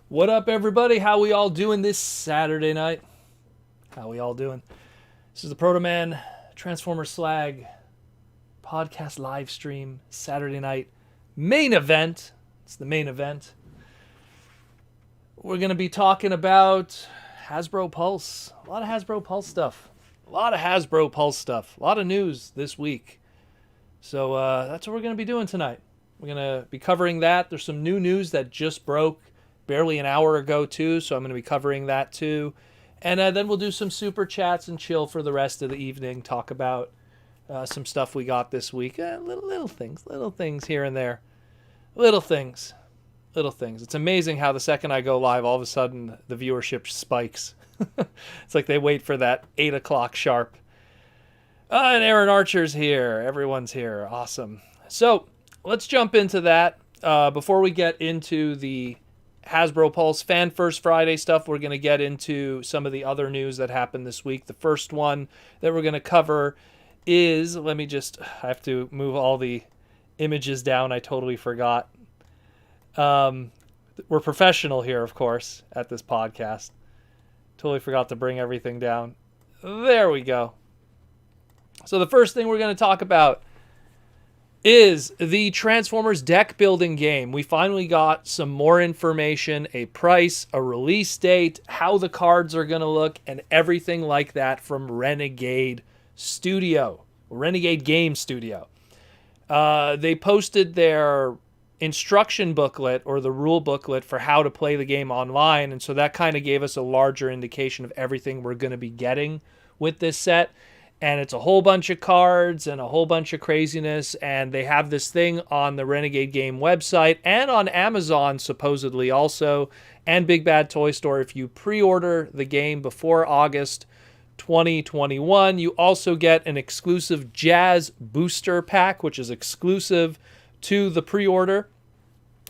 What up, everybody? How we all doing this Saturday night? How we all doing? This is the Proto Man Transformers Slag podcast live stream Saturday night main event. It's the main event. We're going to be talking about Hasbro Pulse. A lot of Hasbro Pulse stuff. A lot of news this week. So that's what we're going to be doing tonight. We're going to be covering that. There's some new news that just broke barely an hour ago too, so I'm going to be covering that too. And then we'll do some super chats and chill for the rest of the evening. Talk about some stuff we got this week. Little things here and there. Little things. It's amazing how the second I go live, all of a sudden the viewership spikes. It's like they wait for that 8 o'clock sharp. And Aaron Archer's here. Everyone's here. Awesome. So let's jump into that. Before we get into the Hasbro Pulse Fan First Friday stuff, we're going to get into some of the other news that happened this week. The first one that we're going to cover is, I have to move all the images down. I totally forgot. We're professional here, of course, at this podcast. Totally forgot to bring everything down. There we go. So the first thing we're going to talk about is the Transformers deck building game. We finally got some more information, a price, a release date, how the cards are going to look, and everything like that from Renegade Game Studio. They posted their instruction booklet or the rule booklet for how to play the game online, and so that kind of gave us a larger indication of everything we're going to be getting with this set. And it's a whole bunch of cards and a whole bunch of craziness. And they have this thing on the Renegade Game website and on Amazon, supposedly also, and Big Bad Toy Store. If you pre-order the game before August 2021, you also get an exclusive Jazz Booster Pack, which is exclusive to the pre-order.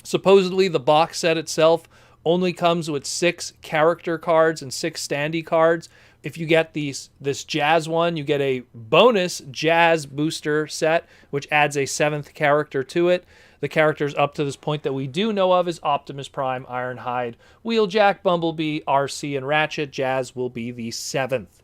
Supposedly, the box set itself only comes with 6 character cards and 6 standee cards. If you get this Jazz one, you get a bonus Jazz booster set, which adds a 7th character to it. The characters up to this point that we do know of is Optimus Prime, Ironhide, Wheeljack, Bumblebee, RC, and Ratchet. Jazz will be the 7th.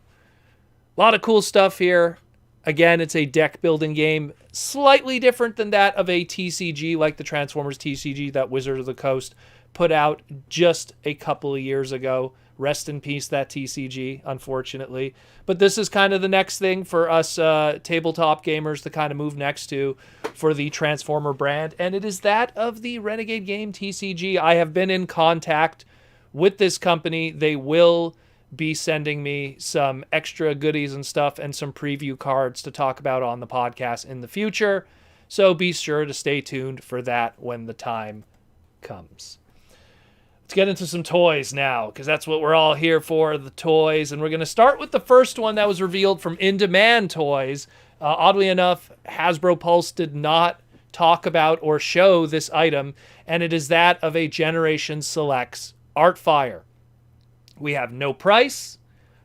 A lot of cool stuff here. Again, it's a deck building game, slightly different than that of a TCG, like the Transformers TCG that Wizard of the Coast put out just a couple of years ago. Rest in peace, that TCG, unfortunately. But this is kind of the next thing for us tabletop gamers to kind of move next to for the Transformer brand. And it is that of the Renegade Game TCG. I have been in contact with this company. They will be sending me some extra goodies and stuff and some preview cards to talk about on the podcast in the future. So be sure to stay tuned for that when the time comes. Let's get into some toys now, because that's what we're all here for, the toys. And we're going to start with the first one that was revealed from In Demand Toys. Oddly enough, Hasbro Pulse did not talk about or show this item, and it is that of a Generation Selects Artfire. We have no price,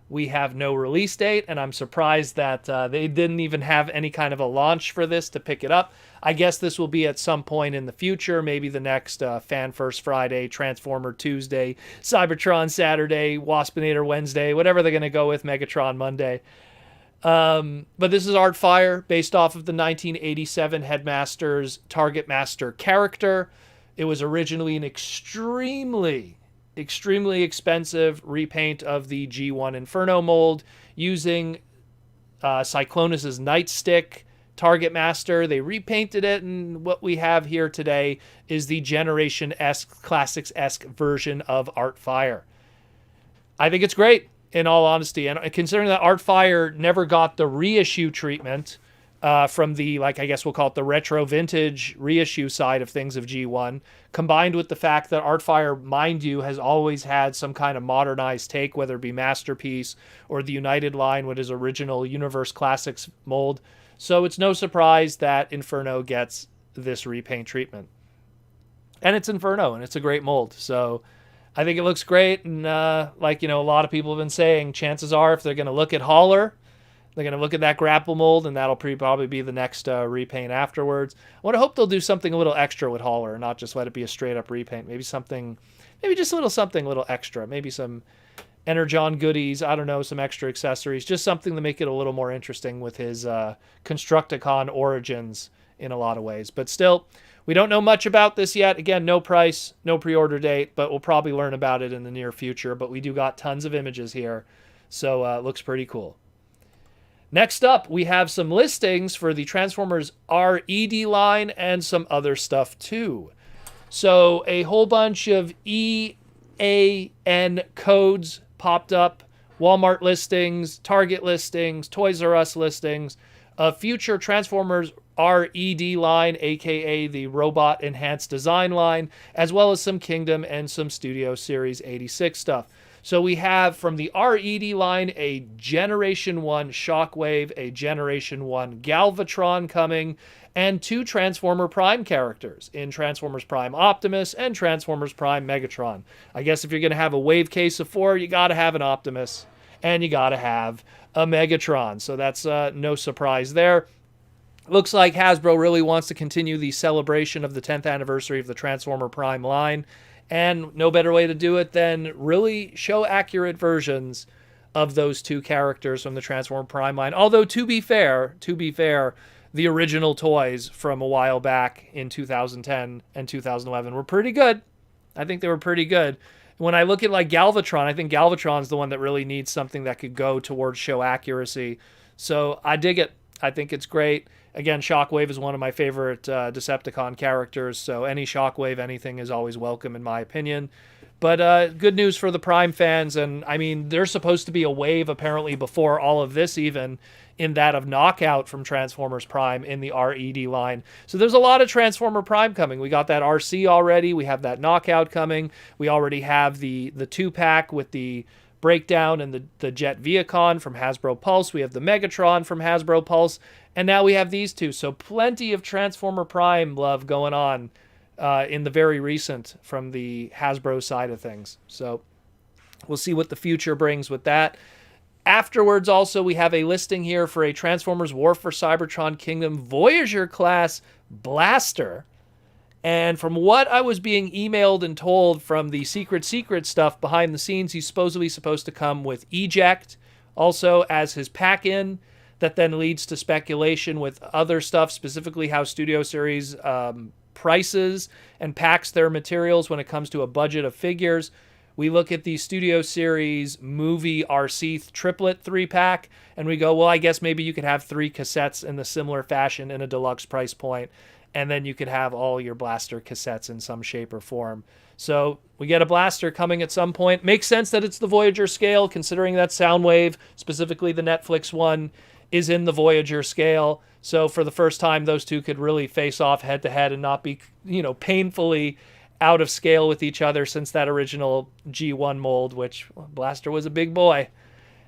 we have no release date, and I'm surprised that they didn't even have any kind of a launch for this to pick it up. I guess this will be at some point in the future, maybe the next Fan First Friday, Transformer Tuesday, Cybertron Saturday, Waspinator Wednesday, whatever they're going to go with, Megatron Monday. But this is Artfire, based off of the 1987 Headmaster's Target Master character. It was originally an extremely expensive repaint of the G1 Inferno mold using Cyclonus's Nightstick Target Master. They repainted it, and what we have here today is the Generation-esque, Classics-esque version of Artfire. I think it's great, in all honesty, and considering that Artfire never got the reissue treatment from the, I guess we'll call it the retro vintage reissue side of things of G1, combined with the fact that Artfire, mind you, has always had some kind of modernized take, whether it be Masterpiece or the United line with his original Universe Classics mold. So it's no surprise that Inferno gets this repaint treatment. And it's Inferno, and it's a great mold. So I think it looks great, and a lot of people have been saying, chances are if they're going to look at Hauler, they're going to look at that grapple mold, and that'll probably be the next repaint afterwards. I want to hope they'll do something a little extra with Hauler, and not just let it be a straight-up repaint. Maybe maybe just a little something, a little extra, maybe some Energon goodies, I don't know, some extra accessories, just something to make it a little more interesting with his Constructicon origins in a lot of ways. But still, we don't know much about this yet. Again, no price, no pre-order date, but we'll probably learn about it in the near future. But we do got tons of images here, so it looks pretty cool. Next up, we have some listings for the Transformers RED line and some other stuff too. So a whole bunch of EAN codes popped up, Walmart listings, Target listings, Toys R Us listings, a future Transformers RED line, aka the Robot Enhanced Design line, as well as some Kingdom and some Studio Series 86 stuff. So we have from the RED line a Generation 1 Shockwave, a Generation 1 Galvatron coming, and 2 Transformer Prime characters in Transformers Prime Optimus and Transformers Prime Megatron. I guess if you're going to have a wave case of 4, you got to have an Optimus and you got to have a Megatron. So that's no surprise there. Looks like Hasbro really wants to continue the celebration of the 10th anniversary of the Transformer Prime line. And no better way to do it than really show accurate versions of those 2 characters from the Transformer Prime line. Although, to be fair, the original toys from a while back in 2010 and 2011 were pretty good. I think they were pretty good. When I look at like Galvatron, I think Galvatron's the one that really needs something that could go towards show accuracy. So I dig it. I think it's great. Again, Shockwave is one of my favorite Decepticon characters, so any Shockwave, anything is always welcome in my opinion. But good news for the Prime fans, and I mean, there's supposed to be a wave apparently before all of this even, in that of Knockout from Transformers Prime in the RED line. So there's a lot of Transformer Prime coming. We got that RC already, we have that Knockout coming, we already have the 2-pack with the Breakdown and the Jet Viacon from Hasbro Pulse. We have the Megatron from Hasbro Pulse. And now we have these 2. So plenty of Transformer Prime love going on in the very recent from the Hasbro side of things. So we'll see what the future brings with that. Afterwards, also, we have a listing here for a Transformers War for Cybertron Kingdom Voyager class blaster. And from what I was being emailed and told from the secret stuff behind the scenes, he's supposedly supposed to come with Eject also as his pack-in. That then leads to speculation with other stuff, specifically how Studio Series prices and packs their materials when it comes to a budget of figures. We look at the Studio Series movie RC triplet 3-pack, and we go, well, I guess maybe you could have 3 cassettes in the similar fashion in a deluxe price point, and then you could have all your blaster cassettes in some shape or form. So we get a blaster coming at some point. Makes sense that it's the Voyager scale, considering that Soundwave, specifically the Netflix one, is in the Voyager scale. So for the first time, those 2 could really face off head to head and not be, painfully out of scale with each other since that original G1 mold, which Blaster was a big boy.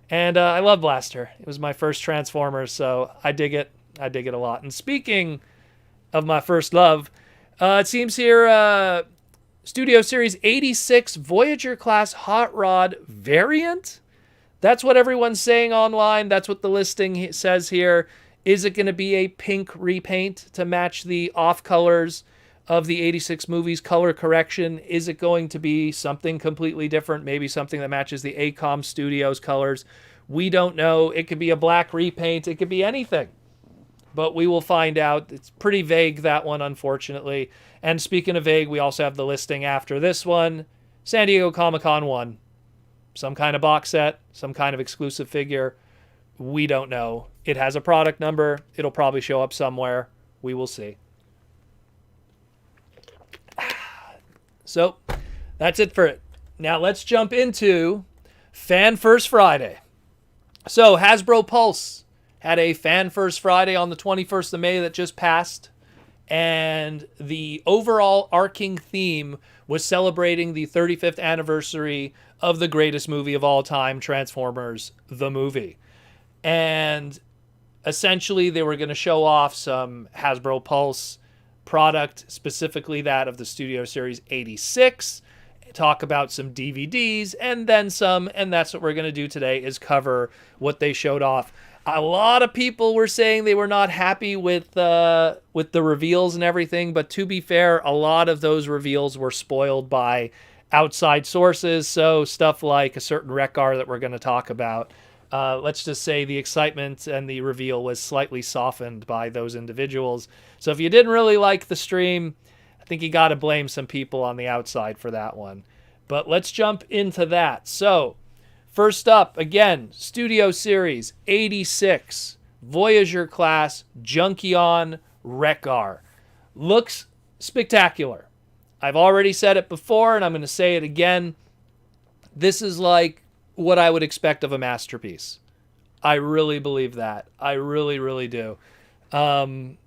And I love Blaster. It was my first Transformers, so I dig it. I dig it a lot. And speaking of my first love, it seems here Studio Series 86 Voyager class Hot Rod variant. That's what everyone's saying online. That's what the listing says here. Is it going to be a pink repaint to match the off colors of the 86 movie's color correction? Is it going to be something completely different? Maybe something that matches the ACOM Studios colors? We don't know. It could be a black repaint. It could be anything. But we will find out. It's pretty vague, that one, unfortunately. And speaking of vague, we also have the listing after this one. San Diego Comic-Con 1. Some kind of box set, some kind of exclusive figure. We don't know. It has a product number. It'll probably show up somewhere. We will see. So that's it for it. Now let's jump into Fan First Friday. So Hasbro Pulse had a Fan First Friday on the 21st of May that just passed. And the overall arcing theme was celebrating the 35th anniversary of the greatest movie of all time, Transformers, the movie. And essentially, they were going to show off some Hasbro Pulse product, specifically that of the Studio Series 86, talk about some DVDs, and then some, and that's what we're going to do today, is cover what they showed off. A lot of people were saying they were not happy with the reveals and everything, but to be fair, a lot of those reveals were spoiled by outside sources. So stuff like a certain Wreck-Gar that we're going to talk about. Let's just say the excitement and the reveal was slightly softened by those individuals. So if you didn't really like the stream, I think you got to blame some people on the outside for that one. But let's jump into that. So first up, again, Studio Series 86, Voyager class, junkie Wreck-Gar. Looks spectacular. I've already said it before, and I'm going to say it again. This is like what I would expect of a masterpiece. I really believe that. I really, really do. I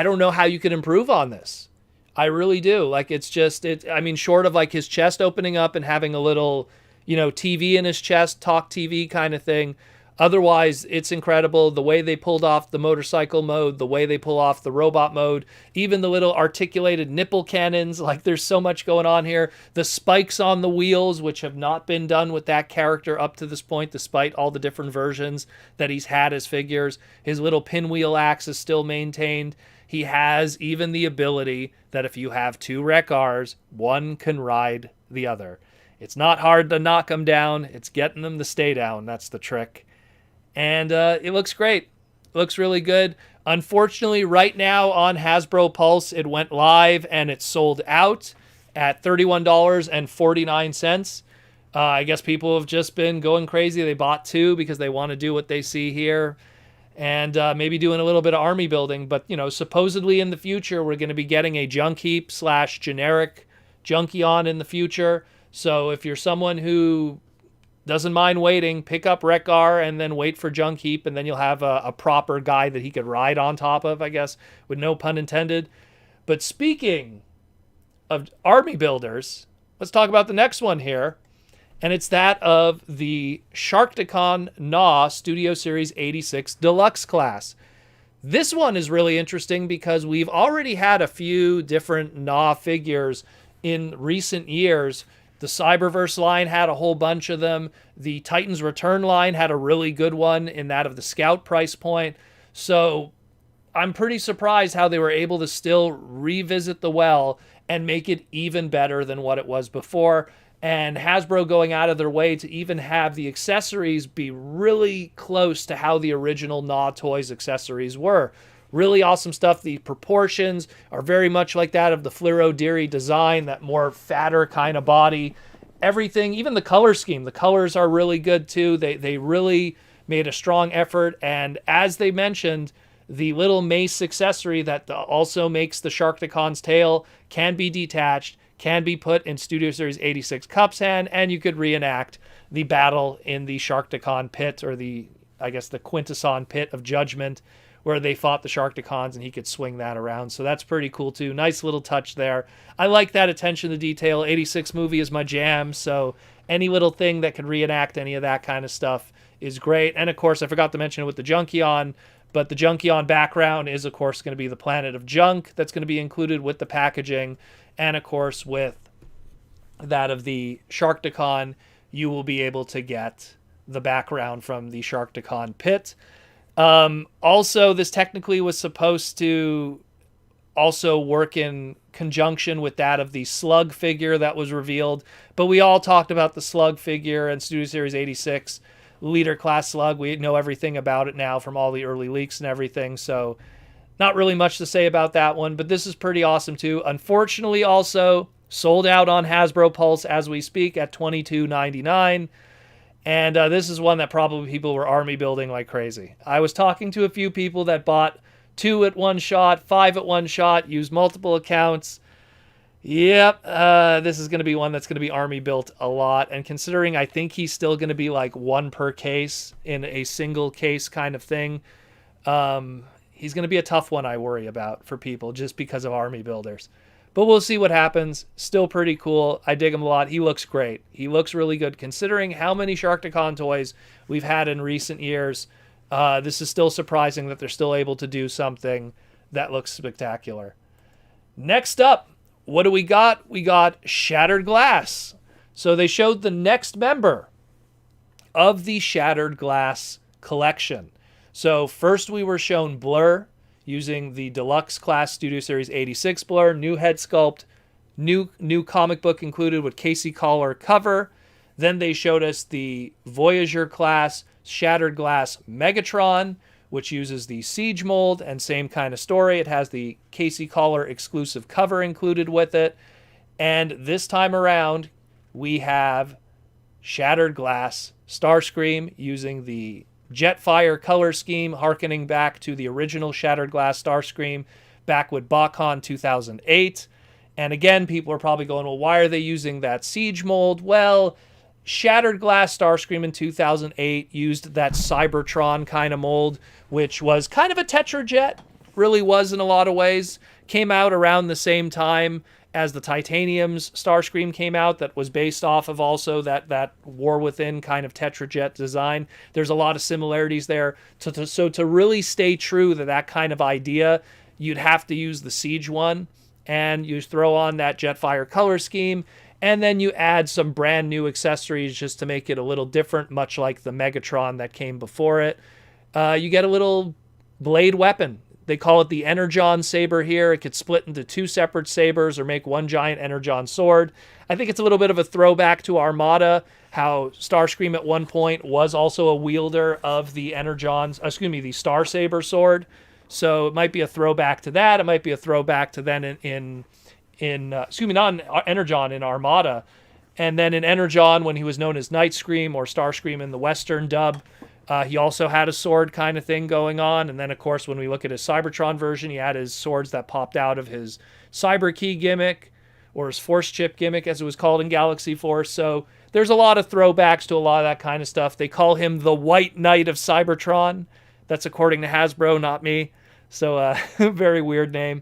don't know how you can improve on this. I really do. Like, it's just, I mean, short of like his chest opening up and having a little, TV in his chest, talk TV kind of thing. Otherwise, it's incredible. The way they pulled off the motorcycle mode, the way they pull off the robot mode, even the little articulated nipple cannons. Like, there's so much going on here. The spikes on the wheels, which have not been done with that character up to this point, despite all the different versions that he's had as figures. His little pinwheel axe is still maintained. He has even the ability that if you have two Wreck-Gars, one can ride the other. It's not hard to knock them down. It's getting them to stay down. That's the trick. And it looks great. It looks really good. Unfortunately, right now on Hasbro Pulse, it went live and it's sold out at $31.49. I guess people have just been going crazy. They bought two because they want to do what they see here. And maybe doing a little bit of army building. But, supposedly in the future, we're going to be getting a junk heap / generic junkie in the future. So if you're someone who doesn't mind waiting, pick up Wreck-Gar and then wait for junk heap, and then you'll have a proper guy that he could ride on top of, I guess, with no pun intended. But speaking of army builders, let's talk about the next one here. And it's that of the Sharkticon Studio Series 86 Deluxe class. This one is really interesting because we've already had a few different figures in recent years. The Cyberverse line had a whole bunch of them. The Titans Return line had a really good one in that of the Scout price point. So I'm pretty surprised how they were able to still revisit the well and make it even better than what it was before. And Hasbro going out of their way to even have the accessories be really close to how the original Toys accessories were. Really awesome stuff. The proportions are very much like that of the Fluoro Deary design, that more fatter kind of body. Everything, even the color scheme, the colors are really good too. They really made a strong effort. And as they mentioned, the little mace accessory that also makes the Sharkticon's tail can be detached, can be put in Studio Series 86 Cup's hand, and you could reenact the battle in the Sharkticon pit, or the Quintesson pit of judgment, where they fought the Sharkticons, and he could swing that around. So that's pretty cool too. Nice little touch there. I like that attention to detail. 86 movie is my jam, so any little thing that could reenact any of that kind of stuff is great. And of course, I forgot to mention it with the junkie but the junkie background is of course going to be the planet of junk that's going to be included with the packaging. And of course, with that of the Sharkticon, you will be able to get the background from the Sharkticon pit. Also, this technically was supposed to also work in conjunction with that of the Slug figure that was revealed. But we all talked about the Slug figure and Studio Series 86 Leader Class Slug. We know everything about it now from all the early leaks and everything. So not really much to say about that one, but this is pretty awesome too. Unfortunately, also sold out on Hasbro Pulse as we speak at $22.99. And this is one that probably people were army building like crazy. I was talking to a few people that bought 2 at one shot, 5 at one shot, used multiple accounts. Yep, this is going to be one that's going to be army built a lot. And considering I think he's still going to be like 1 per case in a single case kind of thing, he's going to be a tough one, I worry about, for people just because of army builders. But we'll see what happens. Still pretty cool. I dig him a lot. He looks great. He looks really good considering how many Sharkticon toys we've had in recent years. This is still surprising that they're still able to do something that looks spectacular. Next up, what do we got? We got Shattered Glass. So they showed the next member of the Shattered Glass collection. So first we were shown Blur using the Deluxe Class Studio Series 86 Blur, new head sculpt, New comic book included with Casey Collar cover. Then they showed us the Voyager class Shattered Glass Megatron, which uses the Siege mold and same kind of story. It has the Casey Collar exclusive cover included with it. And this time around, we have Shattered Glass Starscream using the Jetfire color scheme, harkening back to the original Shattered Glass Starscream back with BotCon 2008. And again, people are probably going, well, why are they using that Siege mold? Well, Shattered Glass Starscream in 2008 used that Cybertron kind of mold, which was kind of a Tetrajet, really was in a lot of ways. Came out around the same time as the Titanium's Starscream came out, that was based off of also that War Within kind of Tetrajet design. There's a lot of similarities there. So to really stay true to that kind of idea, you'd have to use the Siege one, and you throw on that Jetfire color scheme, and then you add some brand new accessories just to make it a little different, much like the Megatron that came before it. You get a little blade weapon. They call it the Energon saber here. It could split into two separate sabers or make one giant Energon sword. I think it's a little bit of a throwback to Armada, how Starscream at one point was also a wielder of the the Star Saber sword. So it might be a throwback to that. It might be a throwback to then not in Energon, in Armada. And then in Energon, when he was known as Nightscream or Starscream in the Western dub, he also had a sword kind of thing going on. And then, of course, when we look at his Cybertron version, he had his swords that popped out of his Cyber Key gimmick, or his Force Chip gimmick, as it was called in Galaxy Force. So there's a lot of throwbacks to a lot of that kind of stuff. They call him the White Knight of Cybertron. That's according to Hasbro, not me. So very weird name.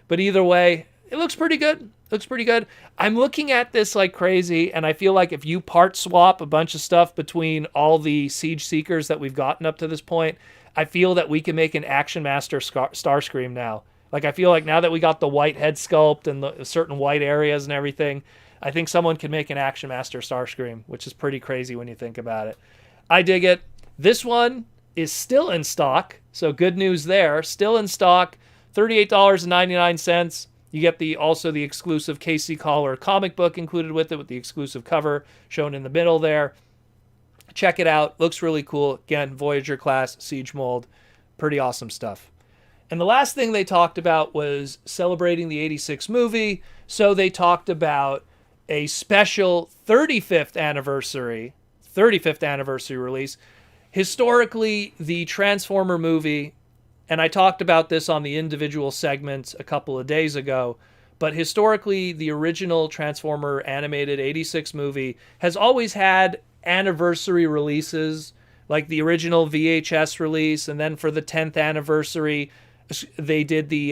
But either way, it looks pretty good. Looks pretty good. I'm looking at this like crazy, and I feel like if you part swap a bunch of stuff between all the Siege Seekers that we've gotten up to this point, I feel that we can make an Action Master Starscream now. Like, I feel like now that we got the white head sculpt and the certain white areas and everything, I think someone can make an Action Master Starscream, which is pretty crazy when you think about it. I dig it. This one is still in stock, so good news there. Still in stock, $38.99. You get also the exclusive Casey Collar comic book included with it, with the exclusive cover shown in the middle there. Check it out. Looks really cool. Again, Voyager class, Siege mold. Pretty awesome stuff. And the last thing they talked about was celebrating the 86 movie. So they talked about a special 35th anniversary release. Historically, the Transformer movie, and I talked about this on the individual segments a couple of days ago, but historically, the original Transformer animated 86 movie has always had anniversary releases, like the original VHS release, and then for the 10th anniversary, they did the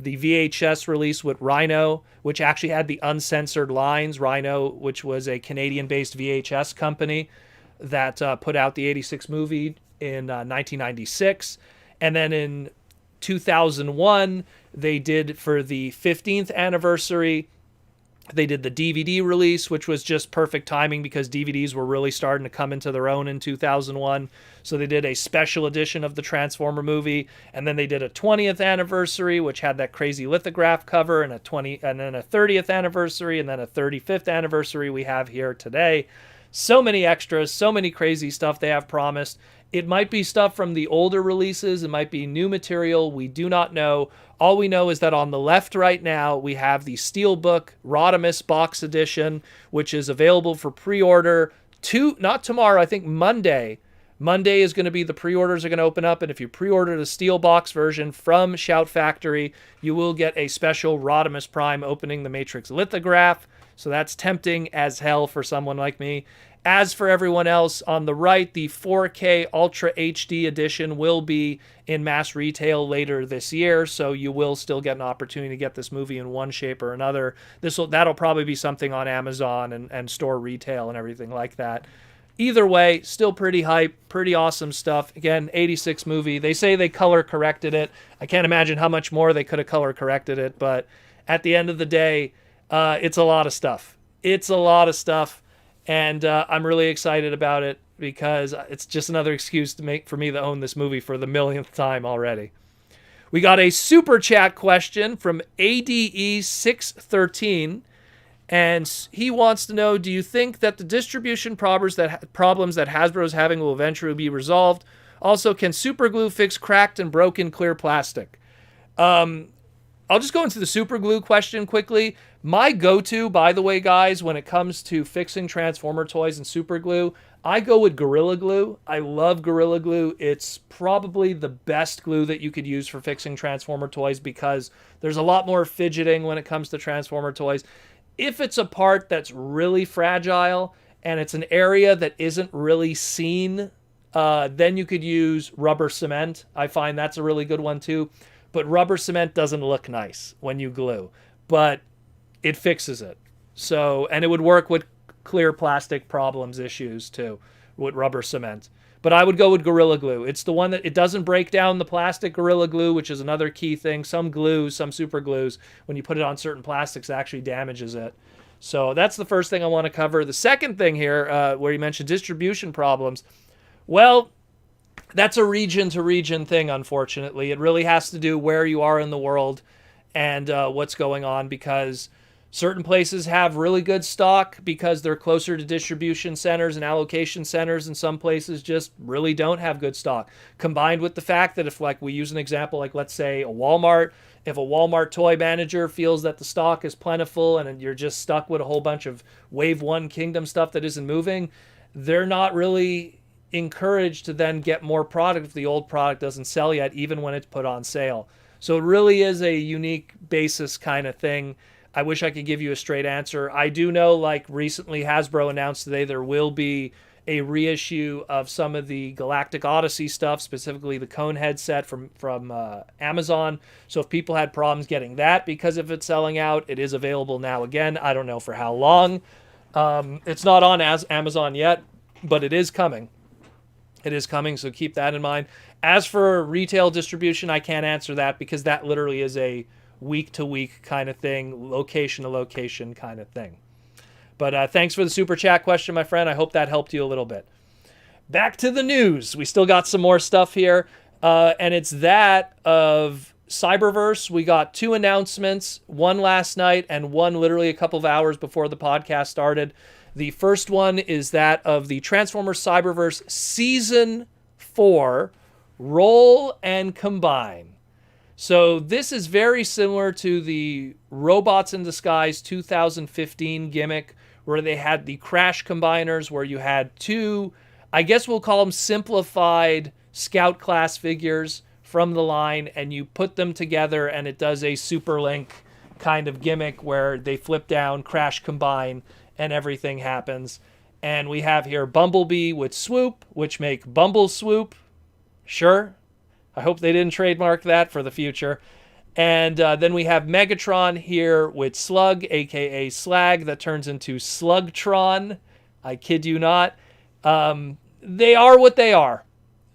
VHS release with Rhino, which actually had the uncensored lines. Rhino, which was a Canadian-based VHS company that put out the 86 movie in 1996. And then in 2001, they did, for the 15th anniversary, they did the DVD release, which was just perfect timing because DVDs were really starting to come into their own in 2001. So they did a special edition of the Transformer movie, and then they did a 20th anniversary, which had that crazy lithograph cover, and then a 30th anniversary, and then a 35th anniversary we have here today. So many extras, so many crazy stuff they have promised. It might be stuff from the older releases. It might be new material. We do not know. All we know is that on the left right now, we have the Steelbook Rodimus Box Edition, which is available for pre-order not tomorrow, I think Monday. Monday is going to be the pre-orders are going to open up. And if you pre-order the Steel Box version from Shout Factory, you will get a special Rodimus Prime opening the Matrix lithograph. So that's tempting as hell for someone like me. As for everyone else, on the right, the 4K Ultra HD edition will be in mass retail later this year, so you will still get an opportunity to get this movie in one shape or another. That'll probably be something on Amazon and store retail and everything like that. Either way, still pretty hype, pretty awesome stuff. Again, 86 movie. They say they color corrected it. I can't imagine how much more they could have color corrected it, but at the end of the day, it's a lot of stuff. It's a lot of stuff. And I'm really excited about it because it's just another excuse for me to own this movie for the millionth time already. We got a super chat question from ADE613, and he wants to know, do you think that the distribution problems that Hasbro is having will eventually be resolved? Also, can super glue fix cracked and broken clear plastic? I'll just go into the super glue question quickly. My go-to, by the way, guys, when it comes to fixing Transformer toys and super glue, I go with Gorilla Glue. I love Gorilla Glue. It's probably the best glue that you could use for fixing Transformer toys because there's a lot more fidgeting when it comes to Transformer toys. If it's a part that's really fragile and it's an area that isn't really seen, then you could use rubber cement. I find that's a really good one too. But rubber cement doesn't look nice when you glue, but it fixes it. So, and it would work with clear plastic problems issues too, with rubber cement. But I would go with Gorilla Glue. It's the one that it doesn't break down the plastic. Gorilla Glue, which is another key thing. Some glues, some super glues, when you put it on certain plastics, it actually damages it. So that's the first thing I want to cover. The second thing here, where you mentioned distribution problems, well, that's a region-to-region thing, unfortunately. It really has to do where you are in the world and what's going on, because certain places have really good stock because they're closer to distribution centers and allocation centers, and some places just really don't have good stock. Combined with the fact that if, like, we use an example, like let's say a Walmart, if a Walmart toy manager feels that the stock is plentiful and you're just stuck with a whole bunch of Wave 1 Kingdom stuff that isn't moving, they're not really encouraged to then get more product if the old product doesn't sell yet, even when it's put on sale. So it really is a unique basis kind of thing. I wish I could give you a straight answer. I do know, like recently Hasbro announced today, there will be a reissue of some of the Galactic Odyssey stuff, specifically the Cone headset from Amazon. So if people had problems getting that because of it selling out, it is available now again. I don't know for how long. It's not on Amazon yet, but it is coming. It is coming, so keep that in mind. As for retail distribution, I can't answer that because that literally is a week-to-week kind of thing, location-to-location kind of thing. But thanks for the super chat question, my friend. I hope that helped you a little bit. Back to the news. We still got some more stuff here, and it's that of Cyberverse. We got 2 announcements, one last night and one literally a couple of hours before the podcast started. The first one is that of the Transformers Cyberverse Season 4, Roll and Combine. So this is very similar to the Robots in Disguise 2015 gimmick, where they had the Crash Combiners, where you had 2, I guess we'll call them simplified Scout class figures from the line, and you put them together and it does a Super Link kind of gimmick where they flip down, Crash Combine, and everything happens. And we have here Bumblebee with Swoop, which make Bumble Swoop. Sure. I hope they didn't trademark that for the future. And then we have Megatron here with Slug, a.k.a. Slag, that turns into Slugtron. I kid you not. They are what they are.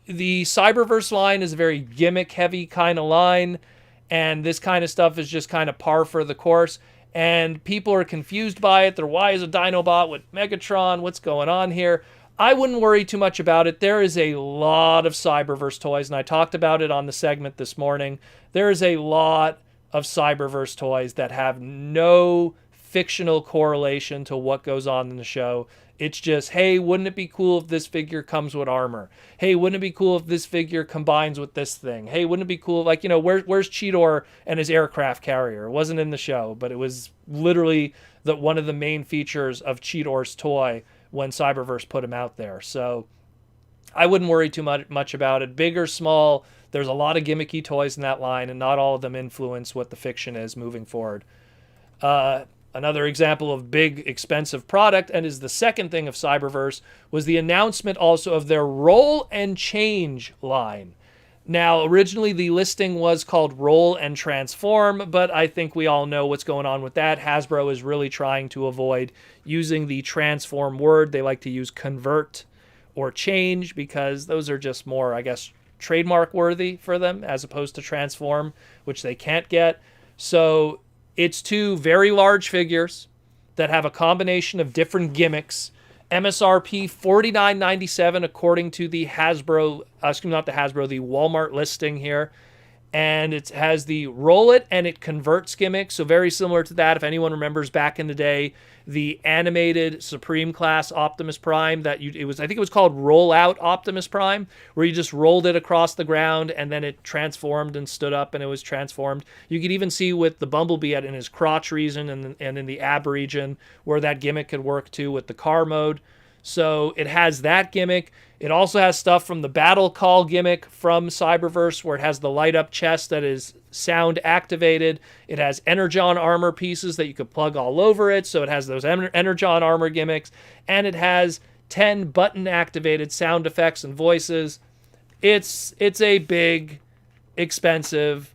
The Cyberverse line is a very gimmick-heavy kind of line, and this kind of stuff is just kind of par for the course. And people are confused by it. They're, why is a Dinobot with Megatron? What's going on here? I wouldn't worry too much about it. There is a lot of Cyberverse toys, and I talked about it on the segment this morning. There is a lot of Cyberverse toys that have no fictional correlation to what goes on in the show. It's just, hey, wouldn't it be cool if this figure comes with armor? Hey, wouldn't it be cool if this figure combines with this thing? Hey, wouldn't it be cool, like, you know, where's Cheetor and his aircraft carrier? It wasn't in the show, but it was literally one of the main features of Cheetor's toy when Cyberverse put him out there. So I wouldn't worry too much about it. Big or small, there's a lot of gimmicky toys in that line, and not all of them influence what the fiction is moving forward. Another example of big, expensive product, and is the second thing of Cyberverse, was the announcement also of their Roll and Change line. Now, originally the listing was called Roll and Transform, but I think we all know what's going on with that. Hasbro is really trying to avoid using the transform word. They like to use convert or change because those are just more, I guess, trademark worthy for them as opposed to transform, which they can't get. So it's 2 very large figures that have a combination of different gimmicks. MSRP $49.97 according to the Hasbro, the Walmart listing here. and it has the roll it and it converts gimmick. So very similar to that. If anyone remembers back in the day, the animated Supreme class Optimus Prime I think it was called Roll Out Optimus Prime, where you just rolled it across the ground and then it transformed and stood up and it was transformed. You could even see with the Bumblebee in his crotch region and in the ab region where that gimmick could work too with the car mode. So it has that gimmick. It also has stuff from the Battle Call gimmick from Cyberverse, where it has the light up chest that is sound activated. It has Energon armor pieces that you could plug all over it. So it has those Energon armor gimmicks. And it has 10 button activated sound effects and voices. It's a big, expensive,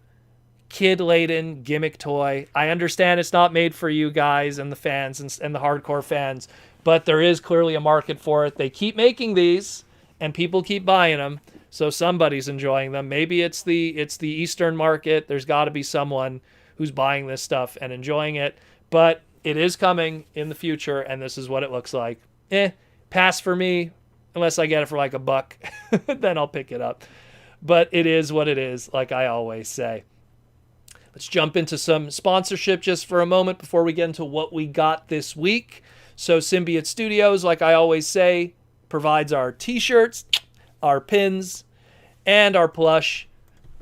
kid-laden gimmick toy. I understand it's not made for you guys and the fans and the hardcore fans, but there is clearly a market for it. They keep making these, and people keep buying them, so somebody's enjoying them. Maybe it's the Eastern market. There's got to be someone who's buying this stuff and enjoying it, but it is coming in the future, and this is what it looks like. Pass for me, unless I get it for like $1. Then I'll pick it up. But it is what it is, like I always say. Let's jump into some sponsorship just for a moment before we get into what we got this week. So Symbiote Studios, like I always say, provides our t-shirts, our pins, and our plush.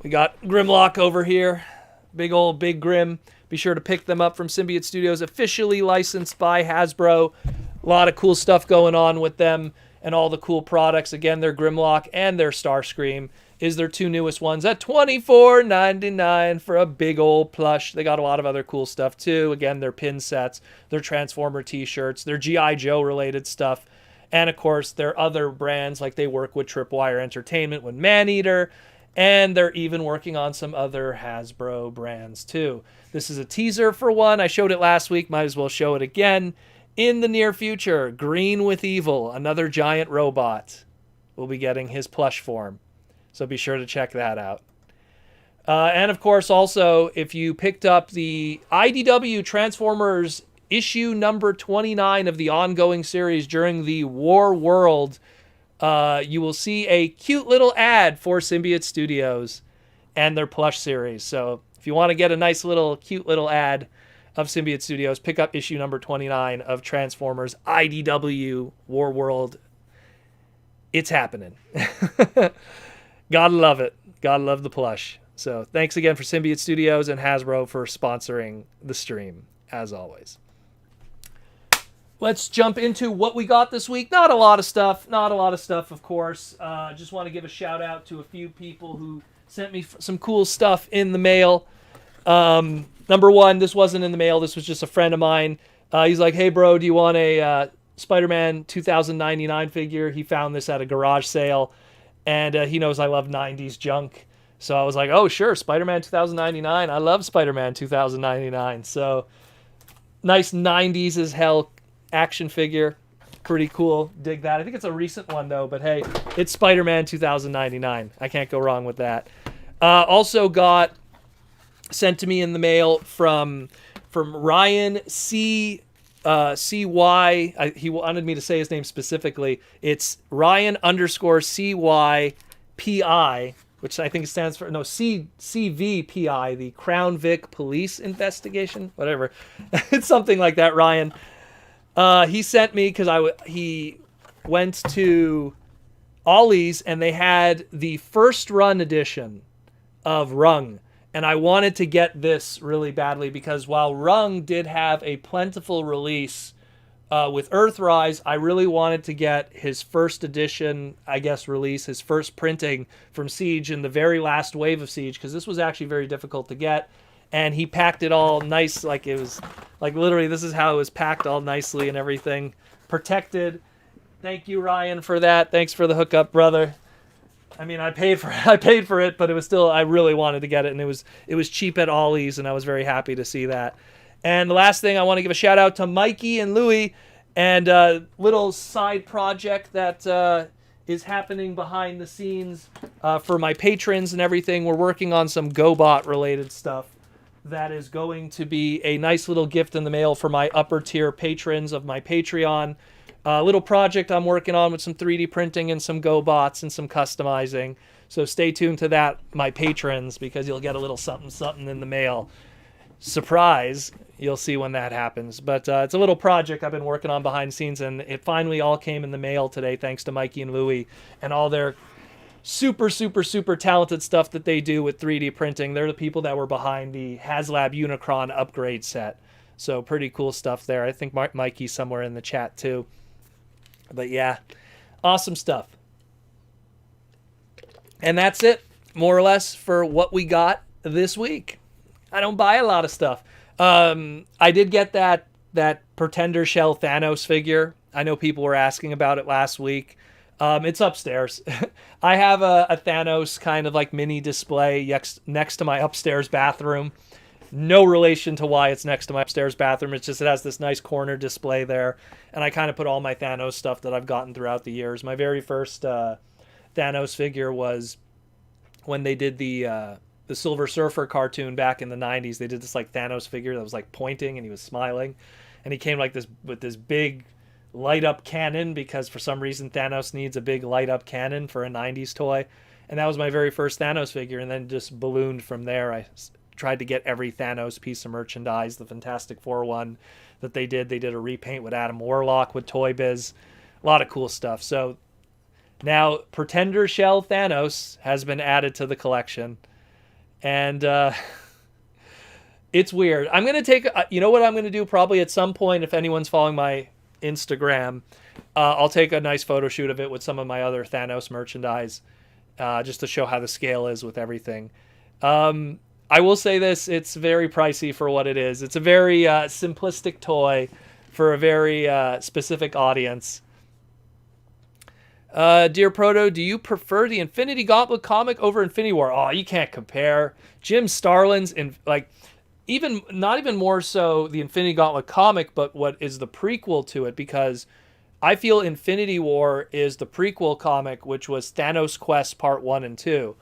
We got Grimlock over here. Big Grim. Be sure to pick them up from Symbiote Studios, officially licensed by Hasbro. A lot of cool stuff going on with them and all the cool products. Again, their Grimlock and their Starscream is their two newest ones at $24.99 for a big old plush. They got a lot of other cool stuff too. Again, their pin sets, their Transformer t-shirts, their G.I. Joe related stuff, and of course their other brands, like they work with Tripwire Entertainment with Maneater, and they're even working on some other Hasbro brands too. This is a teaser for one. I showed it last week, might as well show it again. In the near future, Green with Evil, another giant robot, will be getting his plush form. So be sure to check that out. And of course, also, if you picked up the IDW Transformers issue number 29 of the ongoing series during the War World, you will see a cute little ad for Symbiote Studios and their plush series. So if you want to get a nice little cute little ad of Symbiote Studios, pick up issue number 29 of Transformers IDW War World. It's happening. Gotta love it. Gotta love the plush. So thanks again for Symbiote Studios and Hasbro for sponsoring the stream, as always. Let's jump into what we got this week. Not a lot of stuff, of course. Just want to give a shout out to a few people who sent me some cool stuff in the mail. Number one, this wasn't in the mail. This was just a friend of mine. He's like, hey, bro, do you want a Spider-Man 2099 figure? He found this at a garage sale. And he knows I love 90s junk. So I was like, oh, sure, Spider-Man 2099. I love Spider-Man 2099. So nice 90s as hell action figure. Pretty cool. Dig that. I think it's a recent one, though. But hey, it's Spider-Man 2099. I can't go wrong with that. Also got sent to me in the mail from Ryan C. CY, he wanted me to say his name specifically. It's Ryan _CYPI, which I think stands for, CVPI, the Crown Vic Police Investigation, whatever. It's something like that, Ryan. He sent me, because he went to Ollie's and they had the first run edition of Rung. And I wanted to get this really badly because while Rung did have a plentiful release with Earthrise, I really wanted to get his first edition, release, his first printing from Siege in the very last wave of Siege, because this was actually very difficult to get. And he packed it all nice, like it was, like literally this is how it was packed all nicely and everything. Protected. Thank you, Ryan, for that. Thanks for the hookup, brother. I mean, I paid for it, but it was still, I really wanted to get it, and it was cheap at Ollie's, and I was very happy to see that. And the last thing, I want to give a shout out to Mikey and Louie, and a little side project that is happening behind the scenes for my patrons and everything. We're working on some GoBot related stuff that is going to be a nice little gift in the mail for my upper tier patrons of my Patreon. A little project I'm working on with some 3D printing and some GoBots and some customizing. So stay tuned to that, my patrons, because you'll get a little something something in the mail. Surprise, you'll see when that happens. But it's a little project I've been working on behind the scenes, and it finally all came in the mail today, thanks to Mikey and Louie and all their super, super, super talented stuff that they do with 3D printing. They're the people that were behind the HasLab Unicron upgrade set. So pretty cool stuff there. I think Mikey's somewhere in the chat too. But yeah, awesome stuff. And that's it, more or less, for what we got this week. I don't buy a lot of stuff. I did get that Pretender Shell Thanos figure. I know people were asking about it last week. It's upstairs. I have a Thanos kind of like mini display next to my upstairs bathroom. No relation to why it's next to my upstairs bathroom. It's just it has this nice corner display there. And I kind of put all my Thanos stuff that I've gotten throughout the years. My very first Thanos figure was when they did the Silver Surfer cartoon back in the 90s. They did this like Thanos figure that was like pointing and he was smiling, and he came like this with this big light up cannon, because for some reason Thanos needs a big light up cannon for a 90s toy. And that was my very first Thanos figure, and then just ballooned from there. I tried to get every Thanos piece of merchandise. The Fantastic Four one that they did a repaint with Adam Warlock with Toy Biz, a lot of cool stuff. So now Pretender Shell Thanos has been added to the collection. And it's weird. I'm going to take, you know what I'm going to do probably at some point, if anyone's following my Instagram, I'll take a nice photo shoot of it with some of my other Thanos merchandise, just to show how the scale is with everything. I will say this, it's very pricey for what it is. It's a very simplistic toy for a very specific audience. Dear Proto, do you prefer the Infinity Gauntlet comic over Infinity War? Oh, you can't compare. Jim Starlin's not even more so the Infinity Gauntlet comic, but what is the prequel to it, because I feel Infinity War is the prequel comic, which was Thanos Quest Part 1 and 2,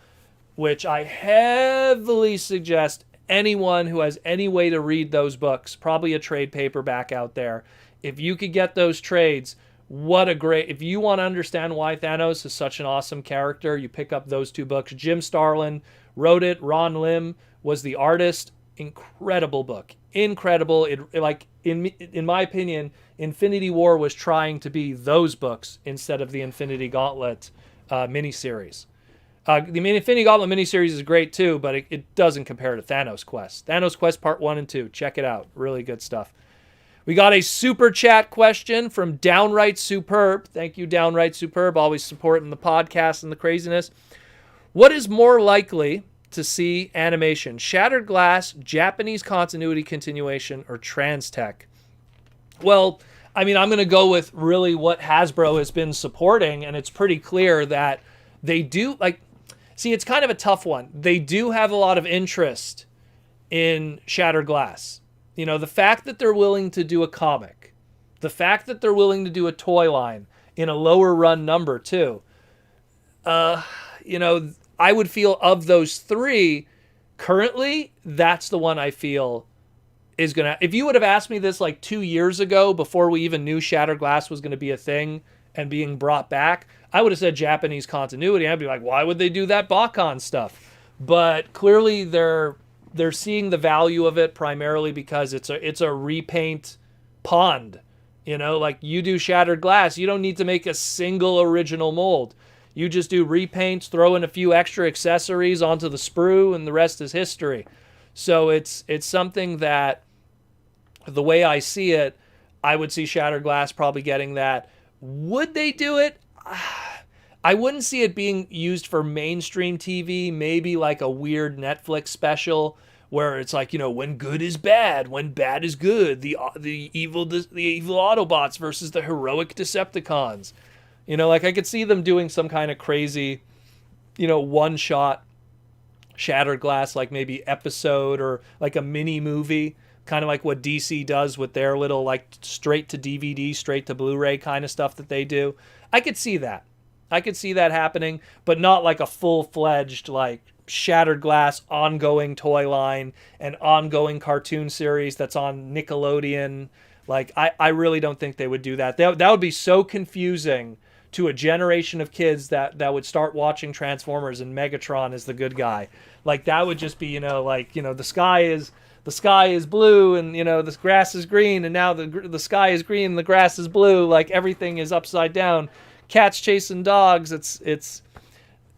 which I heavily suggest anyone who has any way to read those books, probably a trade paperback out there, if you could get those trades. If you want to understand why Thanos is such an awesome character, you pick up those two books. Jim Starlin wrote it. Ron Lim was the artist. Incredible book. Incredible. In my opinion, Infinity War was trying to be those books instead of the Infinity Gauntlet miniseries. The Infinity Gauntlet miniseries is great too, but it doesn't compare to Thanos Quest. Thanos Quest Part 1 and 2. Check it out. Really good stuff. We got a super chat question from Downright Superb. Thank you, Downright Superb, always supporting the podcast and the craziness. What is more likely to see animation? Shattered Glass, Japanese continuity continuation, or Transtech? Well, I mean, I'm going to go with really what Hasbro has been supporting, and it's pretty clear that they do, it's kind of a tough one. They do have a lot of interest in Shattered Glass. You know, the fact that they're willing to do a comic, the fact that they're willing to do a toy line in a lower run number too. I would feel of those three, currently, that's the one I feel is going to... If you would have asked me this like 2 years ago, before we even knew Shattered Glass was going to be a thing and being brought back, I would have said Japanese continuity. I'd be like, why would they do that Bakon stuff? But clearly they're seeing the value of it, primarily because it's a repaint pond. You know, like you do Shattered Glass, you don't need to make a single original mold. You just do repaints, throw in a few extra accessories onto the sprue, and the rest is history. So it's something that, the way I see it, I would see Shattered Glass probably getting that. Would they do it? I wouldn't see it being used for mainstream TV, maybe like a weird Netflix special where it's like, when good is bad, when bad is good, the evil Autobots versus the heroic Decepticons. I could see them doing some kind of crazy, one-shot Shattered Glass, like maybe episode or like a mini movie, kind of like what DC does with their little like straight to DVD, straight to Blu-ray kind of stuff that they do. I could see that. I could see that happening, but not like a full-fledged like Shattered Glass ongoing toy line and ongoing cartoon series that's on Nickelodeon. Like I really don't think they would do that. That would be so confusing to a generation of kids that would start watching Transformers and Megatron is the good guy. Like that would just be, the sky is blue and the grass is green and now the sky is green and the grass is blue. Like everything is upside down. Cats chasing dogs.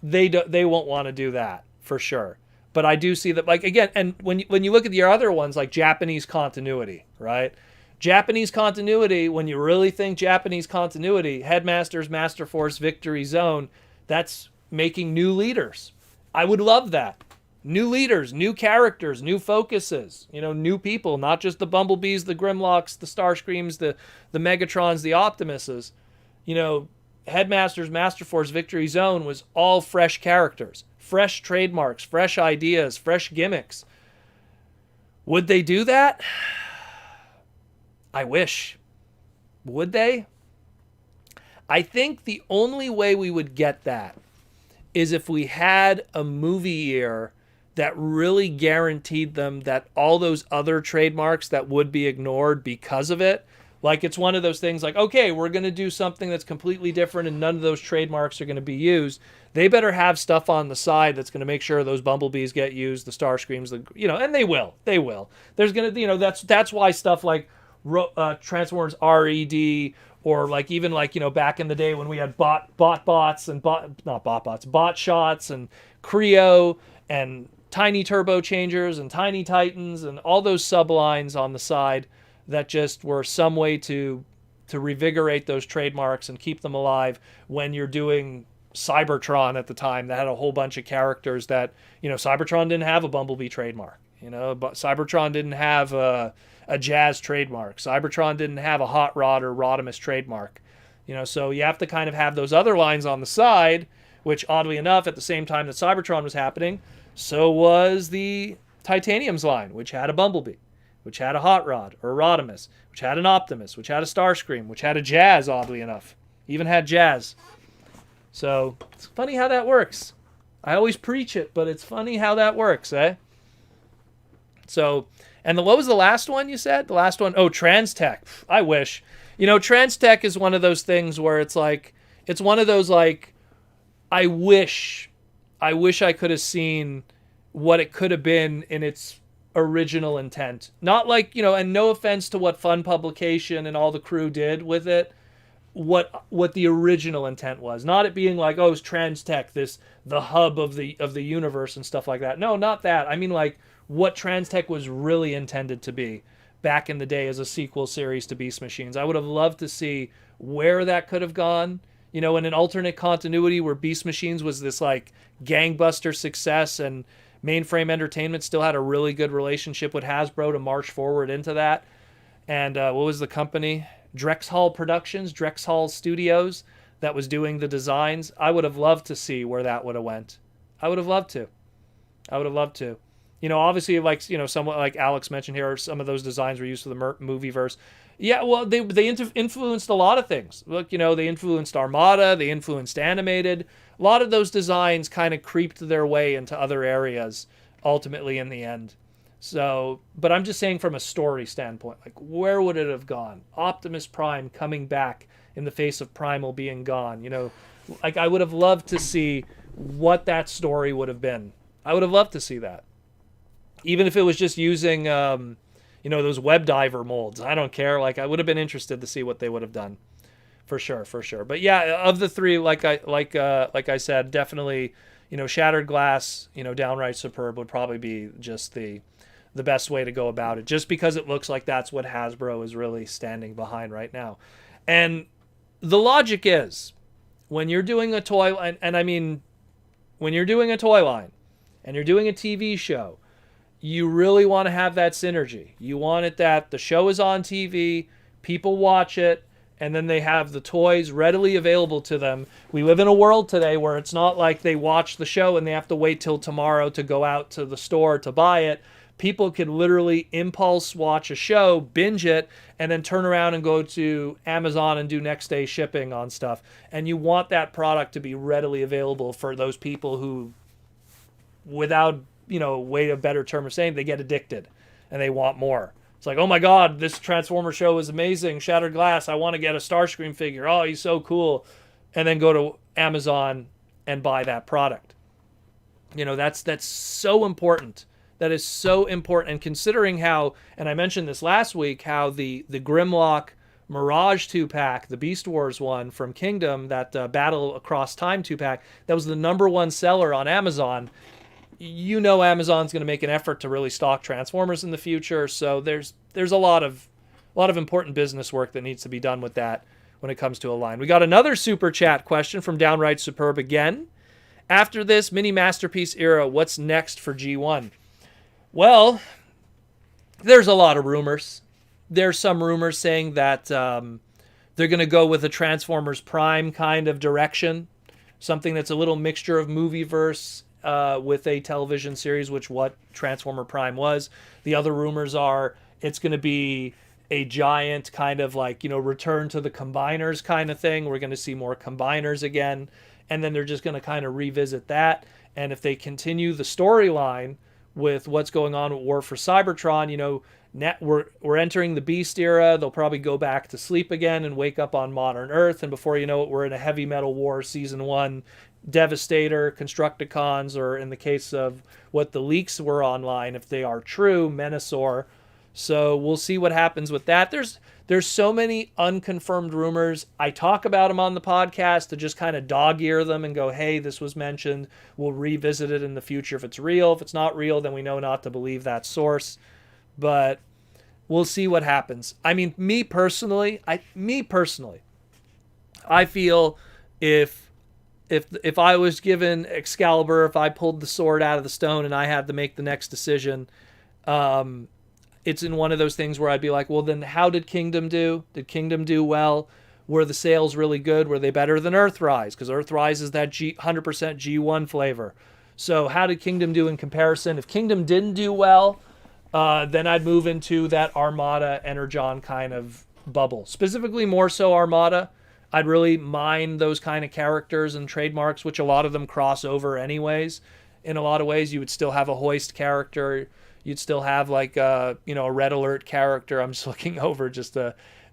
They won't want to do that for sure. But I do see that, like, again, and when you look at the other ones, like Japanese continuity, right? Japanese continuity, when you really think Japanese continuity, Headmasters, Master Force, Victory Zone, that's making new leaders. I would love that. New leaders, new characters, new focuses, new people, not just the Bumblebees, the Grimlocks, the Starscreams, the Megatrons, the Optimuses. Headmasters, Master Force, Victory Zone was all fresh characters, fresh trademarks, fresh ideas, fresh gimmicks. Would they do that? I wish. Would they? I think the only way we would get that is if we had a movie year that really guaranteed them that all those other trademarks that would be ignored because of it, like it's one of those things like, okay, we're going to do something that's completely different and none of those trademarks are going to be used. They better have stuff on the side that's going to make sure those Bumblebees get used, the Starscreams, and they will. They will. There's going to, that's why stuff like Transformers RED or like even like, back in the day when we had bot shots and Creo and tiny turbo changers and tiny titans and all those sublines on the side that just were some way to revigorate those trademarks and keep them alive when you're doing Cybertron at the time that had a whole bunch of characters that, Cybertron didn't have a Bumblebee trademark, but Cybertron didn't have a Jazz trademark. Cybertron didn't have a Hot Rod or Rodimus trademark, so you have to kind of have those other lines on the side, which oddly enough, at the same time that Cybertron was happening, so was the Titanium's line, which had a Bumblebee, which had a Hot Rod or a Rodimus, which had an Optimus, which had a Starscream, which had a Jazz, oddly enough. Even had Jazz. So, it's funny how that works. I always preach it, but it's funny how that works, eh? So, and what was the last one you said? The last one? Oh, Transtech. I wish. Transtech is one of those things where it's like, it's one of those like, I wish I could have seen what it could have been in its original intent. Not like, and no offense to what Fun Publication and all the crew did with it, what the original intent was. Not it being like, oh, it's Transtech, the hub of the universe and stuff like that. No, not that. I mean like what Transtech was really intended to be back in the day as a sequel series to Beast Machines. I would have loved to see where that could have gone. In an alternate continuity where Beast Machines was this like gangbuster success and Mainframe Entertainment still had a really good relationship with Hasbro to march forward into that. And what was the company? Drexhall Studios that was doing the designs. I would have loved to see where that would have went. I would have loved to. Obviously, like, somewhat like Alex mentioned here, some of those designs were used for the movieverse. Yeah, well, they influenced a lot of things. Look, they influenced Armada, they influenced animated. A lot of those designs kind of creeped their way into other areas, ultimately, in the end. So, but I'm just saying from a story standpoint, like, where would it have gone? Optimus Prime coming back in the face of Primal being gone, like, I would have loved to see what that story would have been. I would have loved to see that. Even if it was just using, those web diver molds. I don't care. Like, I would have been interested to see what they would have done. For sure. But yeah, of the three, like I said, definitely, Shattered Glass, downright superb would probably be just the best way to go about it. Just because it looks like that's what Hasbro is really standing behind right now. And the logic is, when you're doing a toy, and I mean, when you're doing a toy line, and you're doing a TV show, you really want to have that synergy. You want it that the show is on TV, people watch it, and then they have the toys readily available to them. We live in a world today where it's not like they watch the show and they have to wait till tomorrow to go out to the store to buy it. People can literally impulse watch a show, binge it, and then turn around and go to Amazon and do next day shipping on stuff. And you want that product to be readily available for those people who, without, way a better term of saying, they get addicted and they want more. It's like, oh my God, this Transformer show is amazing. Shattered Glass, I want to get a Starscream figure. Oh, he's so cool. and then go to Amazon and buy that product. That's so important. That is so important. And considering how, and I mentioned this last week, how the Grimlock Mirage 2-pack, the Beast Wars one from Kingdom, that Battle Across Time 2-pack, that was the #1 seller on Amazon. Amazon's going to make an effort to really stock Transformers in the future. So there's a lot of important business work that needs to be done with that when it comes to a line. We got another super chat question from Downright Superb again. After this mini masterpiece era, what's next for G1? Well, there's a lot of rumors. There's some rumors saying that they're going to go with a Transformers Prime kind of direction, something that's a little mixture of movieverse with a television series, which what Transformer Prime was. The other rumors are it's going to be a giant kind of return to the combiners kind of thing. We're going to see more combiners again, and then they're just going to kind of revisit that. And if they continue the storyline with what's going on with War for Cybertron, we're entering the Beast era. They'll probably go back to sleep again and wake up on modern Earth, and before you know it, we're in a Heavy Metal War Season 1, Devastator, Constructicons, or in the case of what the leaks were online, if they are true, Menasor. So we'll see what happens with that. There's so many unconfirmed rumors. I talk about them on the podcast to just kind of dog-ear them and go, hey, this was mentioned. We'll revisit it in the future if it's real. If it's not real, then we know not to believe that source. But we'll see what happens. I mean, me personally, I feel if I was given Excalibur, if I pulled the sword out of the stone and I had to make the next decision, it's in one of those things where I'd be like, well, then how did Kingdom do? Did Kingdom do well? Were the sales really good? Were they better than Earthrise? Because Earthrise is that 100% G1 flavor. So how did Kingdom do in comparison? If Kingdom didn't do well, then I'd move into that Armada, Energon kind of bubble. Specifically more so Armada. I'd really mine those kind of characters and trademarks, which a lot of them cross over anyways. In a lot of ways, you would still have a Hoist character. You'd still have a Red Alert character. I'm just looking over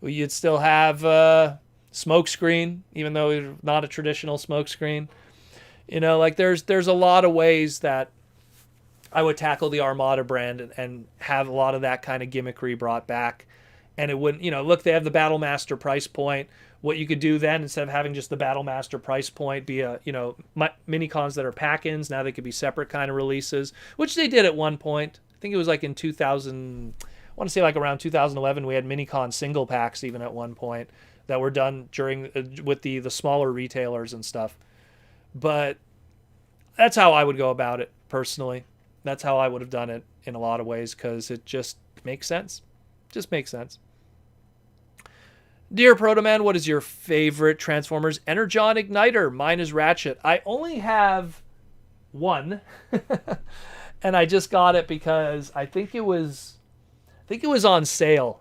you'd still have Smokescreen, even though not a traditional Smokescreen. There's a lot of ways that I would tackle the Armada brand and have a lot of that kind of gimmickry brought back. And it wouldn't, look, they have the Battle Master price point. What you could do then, instead of having just the Battle Master price point be mini-cons that are pack-ins, now they could be separate kind of releases, which they did at one point. I think it was in 2000, I want to say around 2011, we had mini-con single packs even at one point that were done during with the smaller retailers and stuff. But that's how I would go about it personally. That's how I would have done it in a lot of ways, because it just makes sense. Just makes sense. Dear Protoman, what is your favorite Transformers Energon Igniter? Mine is Ratchet. I only have one, and I just got it because I think it was on sale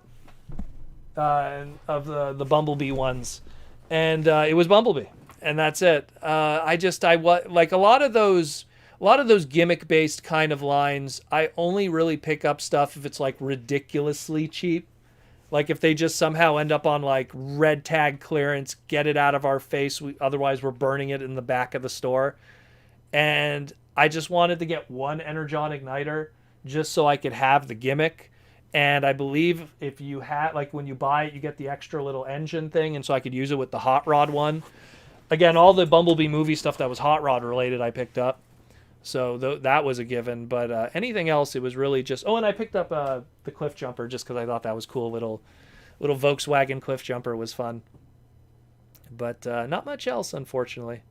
of the Bumblebee ones, and it was Bumblebee, and that's it. A lot of those gimmick based kind of lines, I only really pick up stuff if it's ridiculously cheap. If they just somehow end up on red tag clearance, get it out of our face. Otherwise we're burning it in the back of the store. And I just wanted to get one Energon Igniter just so I could have the gimmick. And I believe if you had, when you buy it, you get the extra little engine thing. And so I could use it with the Hot Rod one. Again, all the Bumblebee movie stuff that was Hot Rod related, I picked up. So that was a given, but anything else, it was really just... Oh, and I picked up the Cliff Jumper just because I thought that was cool. Little Volkswagen Cliff Jumper was fun. But not much else, unfortunately.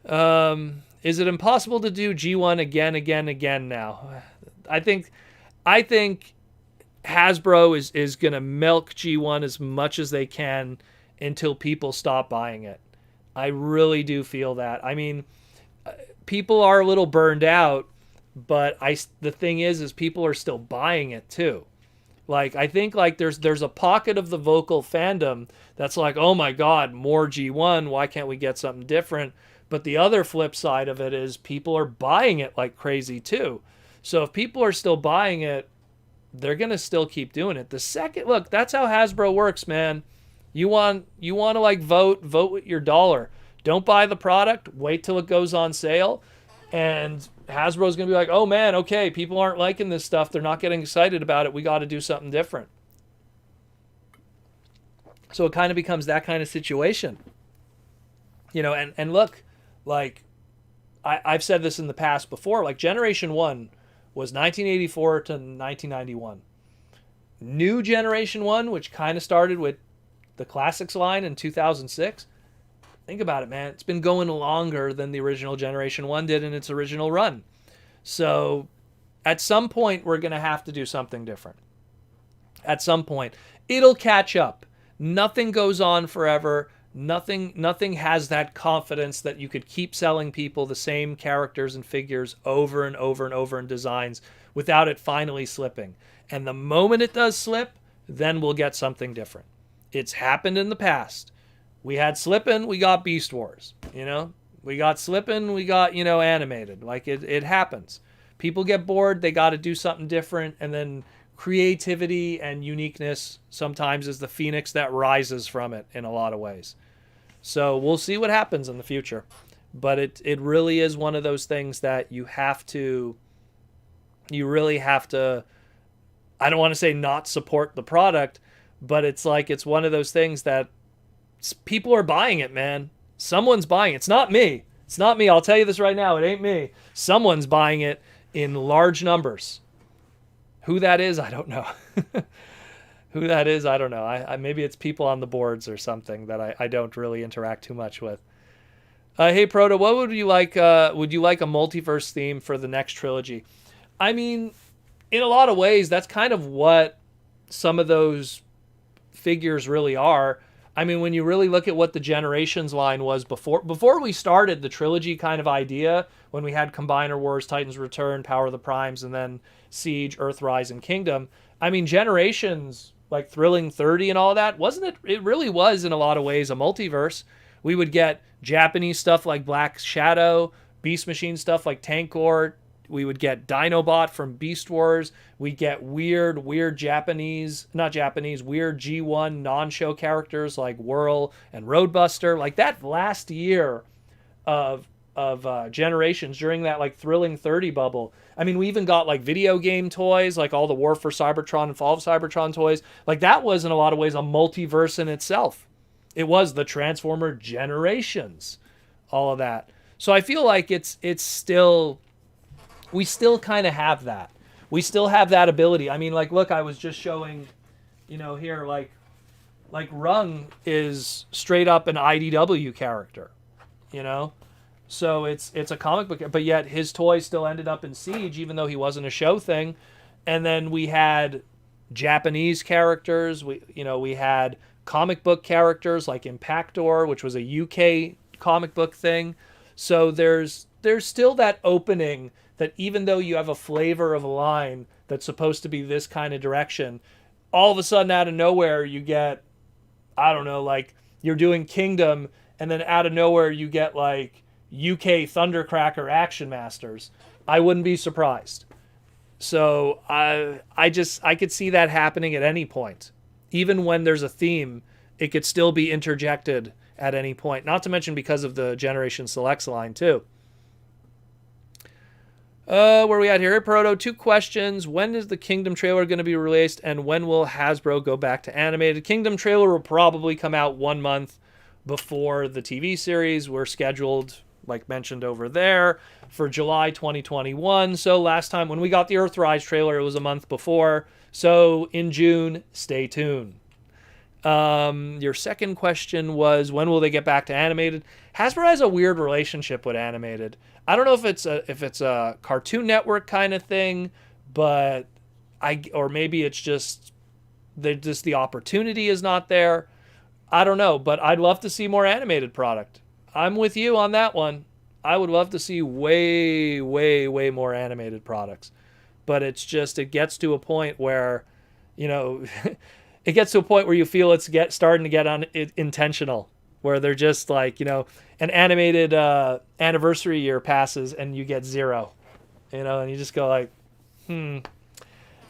Is it impossible to do G1 again now? I think Hasbro is going to milk G1 as much as they can until people stop buying it. I really do feel that. I mean... people are a little burned out, but the thing is people are still buying it too. I think there's a pocket of the vocal fandom that's oh my God, more G1. Why can't we get something different? But the other flip side of it is people are buying it like crazy too. So if people are still buying it, they're going to still keep doing it. That's how Hasbro works, man. You want to like vote with your dollar. Don't buy the product. Wait till it goes on sale. And Hasbro's going to be like, oh man, okay, people aren't liking this stuff. They're not getting excited about it. We got to do something different. So it kind of becomes that kind of situation. You know, and look, like, I've said this in the past before, like Generation 1 was 1984 to 1991. New Generation 1, which kind of started with the Classics line in 2006, think about it, man. It's been going longer than the original Generation 1 did in its original run. So at some point, we're going to have to do something different. At some point. It'll catch up. Nothing goes on forever. Nothing has that confidence that you could keep selling people the same characters and figures over and over and over in designs without it finally slipping. And the moment it does slip, then we'll get something different. It's happened in the past. We had slipping, we got Beast Wars. You know, we got slipping, we got, you know, animated. Like it happens. People get bored, they got to do something different, and then creativity and uniqueness sometimes is the phoenix that rises from it in a lot of ways. So we'll see what happens in the future. But it really is one of those things that you really have to, I don't want to say not support the product, but it's like, it's one of those things that people are buying it, man. Someone's buying it. It's not me. It's not me. I'll tell you this right now. It ain't me. Someone's buying it in large numbers. Who that is, I don't know. Who that is, I don't know. I maybe it's people on the boards or something that I don't really interact too much with. Hey, Proto, what would you like? Would you like a multiverse theme for the next trilogy? I mean, in a lot of ways, that's kind of what some of those figures really are. I mean, when you really look at what the Generations line was before we started the trilogy kind of idea, when we had Combiner Wars, Titans Return, Power of the Primes, and then Siege, Earthrise, and Kingdom. I mean, Generations, like Thrilling 30 and all of that, wasn't it? It really was in a lot of ways a multiverse. We would get Japanese stuff like Black Shadow, Beast Machine stuff like Tankor. We would get Dinobot from Beast Wars. We'd get weird weird G1 non-show characters like Whirl and Roadbuster. Like that last year of Generations, during that like Thrilling 30 bubble. I mean, we even got like video game toys, like all the War for Cybertron and Fall of Cybertron toys. Like that was in a lot of ways a multiverse in itself. It was the Transformer Generations, all of that. So I feel like it's still, we still kind of have that. We still have that ability. I mean, like, look, I was just showing, you know, here, like Rung is straight up an IDW character, you know? So it's a comic book, but yet his toy still ended up in Siege, even though he wasn't a show thing. And then we had Japanese characters. We had comic book characters like Impactor, which was a UK comic book thing. So there's still that opening that even though you have a flavor of a line that's supposed to be this kind of direction, all of a sudden out of nowhere you get, I don't know, like you're doing Kingdom, and then out of nowhere you get like UK Thundercracker Action Masters. I wouldn't be surprised. So I could see that happening at any point. Even when there's a theme, it could still be interjected at any point. Not to mention because of the Generation Selects line too. Where are we at here? Hey, Proto, 2 questions. When is the Kingdom trailer going to be released, and when will Hasbro go back to animated? Kingdom trailer will probably come out 1 month before the TV series. We're scheduled, like mentioned over there, for July 2021. So last time when we got the Earthrise trailer, it was a month before. So in June, stay tuned. Your second question was, when will they get back to animated? Hasbro has a weird relationship with animated. I don't know if it's a Cartoon Network kind of thing, but or maybe it's just the opportunity is not there. I don't know, but I'd love to see more animated product. I'm with you on that one. I would love to see way, way, way more animated products. But it's just, it gets to a point where, you know, it gets to a point where you feel it's starting to get intentional, where they're just like, you know, an animated anniversary year passes and you get 0, you know, and you just go like, you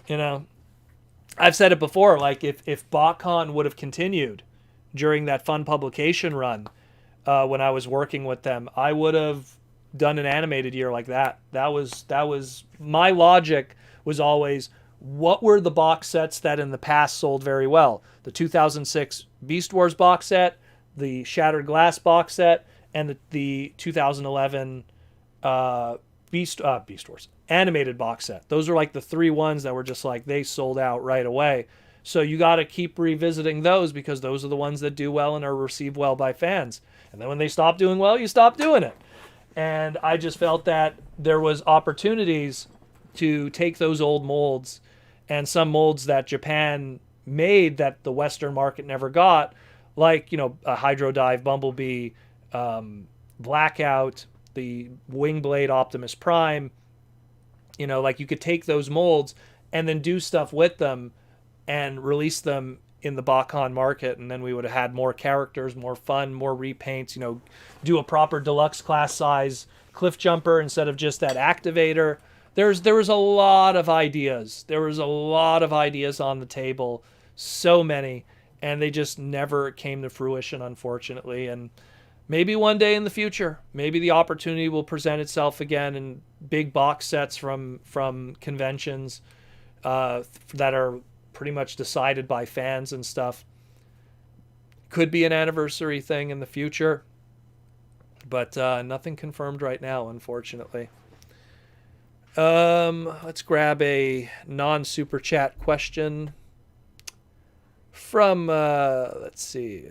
know. I've said it before, like if BotCon would have continued during that Fun Publication run when I was working with them. I would have done an animated year like that. That was my logic was always, what were the box sets that in the past sold very well? The 2006 Beast Wars box set, the Shattered Glass box set, and the 2011 Beast Wars animated box set. Those are like the three ones that were just like, they sold out right away. So you got to keep revisiting those, because those are the ones that do well and are received well by fans. And then when they stop doing well, you stop doing it. And I just felt that there was opportunities to take those old molds and some molds that Japan made that the Western market never got, like, you know, a Hydro Dive Bumblebee, Blackout, the Wingblade Optimus Prime. You know, like, you could take those molds and then do stuff with them and release them in the Bakon market, and then we would have had more characters, more fun, more repaints, you know, do a proper deluxe class size cliff jumper instead of just that activator. There was a lot of ideas. There was a lot of ideas on the table, so many, and they just never came to fruition, unfortunately. And maybe one day in the future, maybe the opportunity will present itself again in big box sets from conventions that are pretty much decided by fans and stuff. Could be an anniversary thing in the future, but nothing confirmed right now, unfortunately. Let's grab a non-super chat question from, let's see.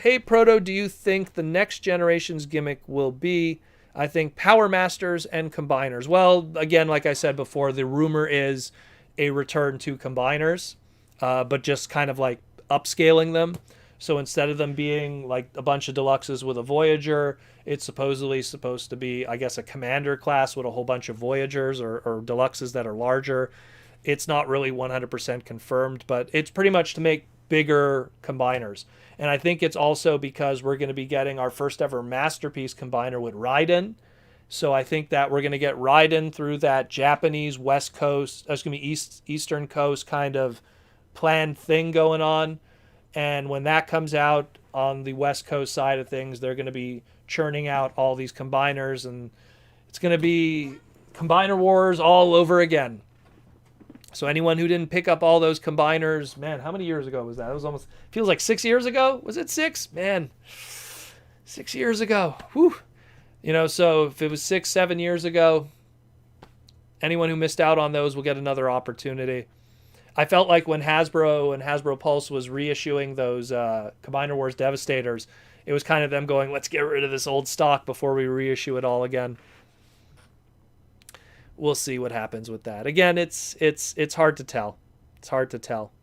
Hey, Proto, do you think the next generation's gimmick will be, I think, Power Masters and Combiners? Well, again, like I said before, the rumor is a return to Combiners, but just kind of like upscaling them. So instead of them being like a bunch of deluxes with a Voyager, it's supposedly supposed to be, I guess, a Commander class with a whole bunch of Voyagers or deluxes that are larger. It's not really 100% confirmed, but it's pretty much to make bigger Combiners. And I think it's also because we're going to be getting our first ever Masterpiece Combiner with Raiden. So I think that we're going to get Raiden through that Japanese West Coast, that's going to be Eastern Coast kind of planned thing going on. And when that comes out on the West Coast side of things, they're going to be churning out all these Combiners, and it's going to be Combiner Wars all over again. So anyone who didn't pick up all those Combiners, man, how many years ago was that? It was almost, feels like 6 years ago. Was it 6? Man, 6 years ago. Whew. You know, so if it was 6-7 years ago, anyone who missed out on those will get another opportunity. I felt like when Hasbro and Hasbro Pulse was reissuing those Combiner Wars Devastators, it was kind of them going, let's get rid of this old stock before we reissue it all again. We'll see what happens with that. Again, it's hard to tell. It's hard to tell.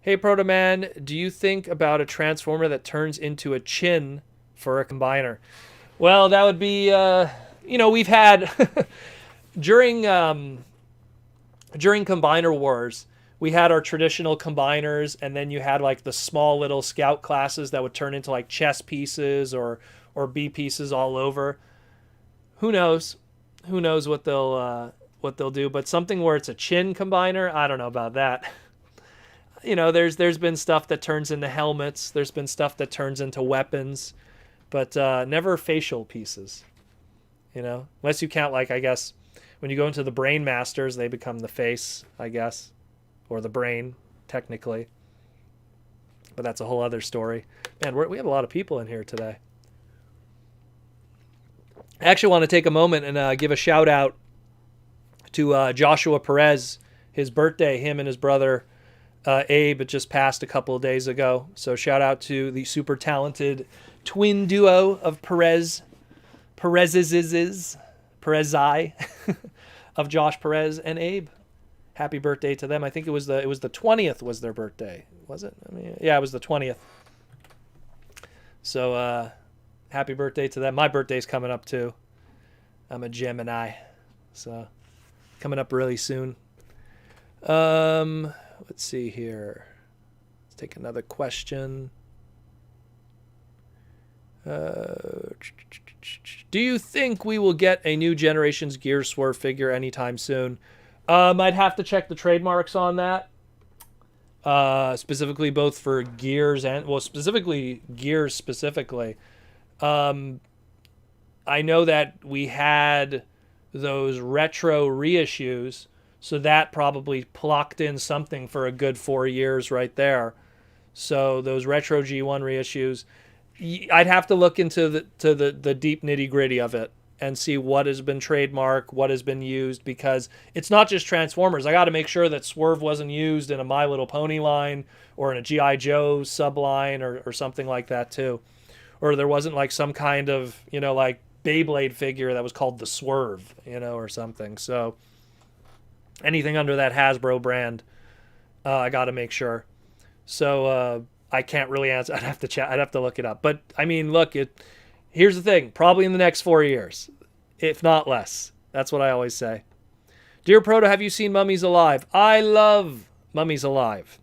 Hey, Proto Man, do you think about a Transformer that turns into a chin for a Combiner? Well, that would be, you know, we've had... During Combiner Wars, we had our traditional Combiners, and then you had like the small little scout classes that would turn into like chess pieces or B pieces all over. Who knows? Who knows what they'll do? But something where it's a chin Combiner, I don't know about that. You know, there's been stuff that turns into helmets. There's been stuff that turns into weapons, but never facial pieces. You know, unless you count, like, I guess, when you go into the Brain Masters, they become the face, I guess, or the brain, technically. But that's a whole other story. Man, we have a lot of people in here today. I actually want to take a moment and give a shout out to Joshua Perez. His birthday, him and his brother Abe, it just passed a couple of days ago. So shout out to the super talented twin duo of Perezi of Josh Perez and Abe. Happy birthday to them. I think it was the 20th was their birthday. Was it? I mean, yeah, it was the 20th. So happy birthday to them. My birthday's coming up too. I'm a Gemini. So coming up really soon. Let's see here. Let's take another question. Do you think we will get a new generation's Gear Swerve figure anytime soon? I'd have to check the trademarks on that. specifically both for Gears and, well, specifically Gears specifically. Um, I know that we had those retro reissues, so that probably clocked in something for a good 4 years right there. So those retro G1 reissues, I'd have to look into the deep nitty gritty of it and see what has been trademarked, what has been used, because it's not just Transformers. I got to make sure that Swerve wasn't used in a My Little Pony line or in a G.I. Joe subline or something like that too. Or there wasn't like some kind of, like Beyblade figure that was called the Swerve, or something. So anything under that Hasbro brand, I got to make sure. So I can't really answer. I'd have to chat. I'd have to look it up. But I mean, look, here's the thing. Probably in the next 4 years, if not less. That's what I always say. Dear Proto, have you seen Mummies Alive? I love Mummies Alive.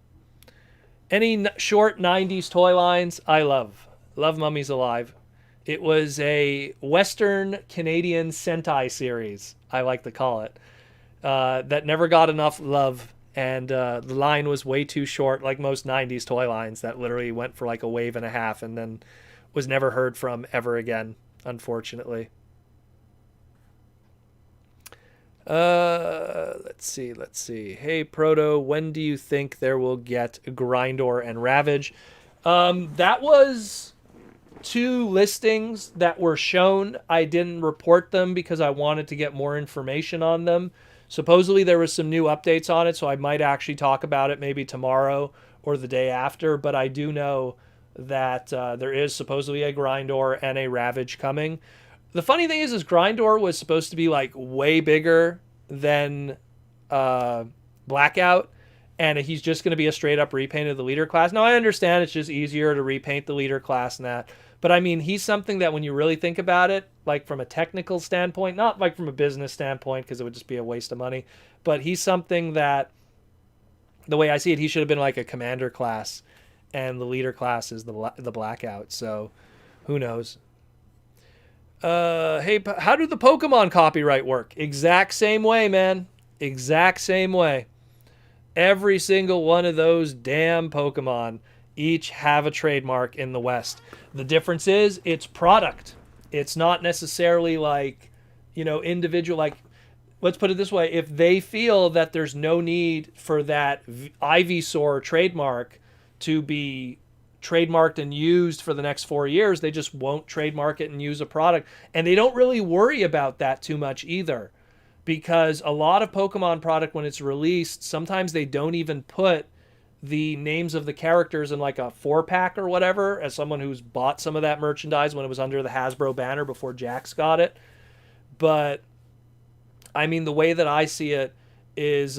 Any short 90s toy lines, I love. Love Mummies Alive. It was a Western Canadian Sentai series, I like to call it, that never got enough love. And the line was way too short, like most 90s toy lines that literally went for like a wave and a half and then was never heard from ever again, unfortunately. Let's see. Hey, Proto, when do you think there will get Grindor and Ravage? That was 2 listings that were shown. I didn't report them because I wanted to get more information on them. Supposedly there was some new updates on it, so I might actually talk about it maybe tomorrow or the day after. But I do know that there is supposedly a Grindor and a Ravage coming. The funny thing is Grindor was supposed to be like way bigger than Blackout, and he's just going to be a straight up repaint of the leader class. Now I understand it's just easier to repaint the leader class than that. But I mean, he's something that when you really think about it, like from a technical standpoint, not like from a business standpoint, because it would just be a waste of money, but he's something that, the way I see it, he should have been like a commander class, and the leader class is the Blackout. So who knows? Hey, how do the Pokemon copyright work? Exact same way, man. Exact same way. Every single one of those damn Pokemon each have a trademark in the West. The difference is it's product. It's not necessarily like, individual, like, let's put it this way. If they feel that there's no need for that Ivysaur trademark to be trademarked and used for the next 4 years, they just won't trademark it and use a product. And they don't really worry about that too much either, because a lot of Pokemon product, when it's released, sometimes they don't even put the names of the characters in like a 4-pack or whatever, as someone who's bought some of that merchandise when it was under the Hasbro banner before Jax got it. But I mean, the way that I see it is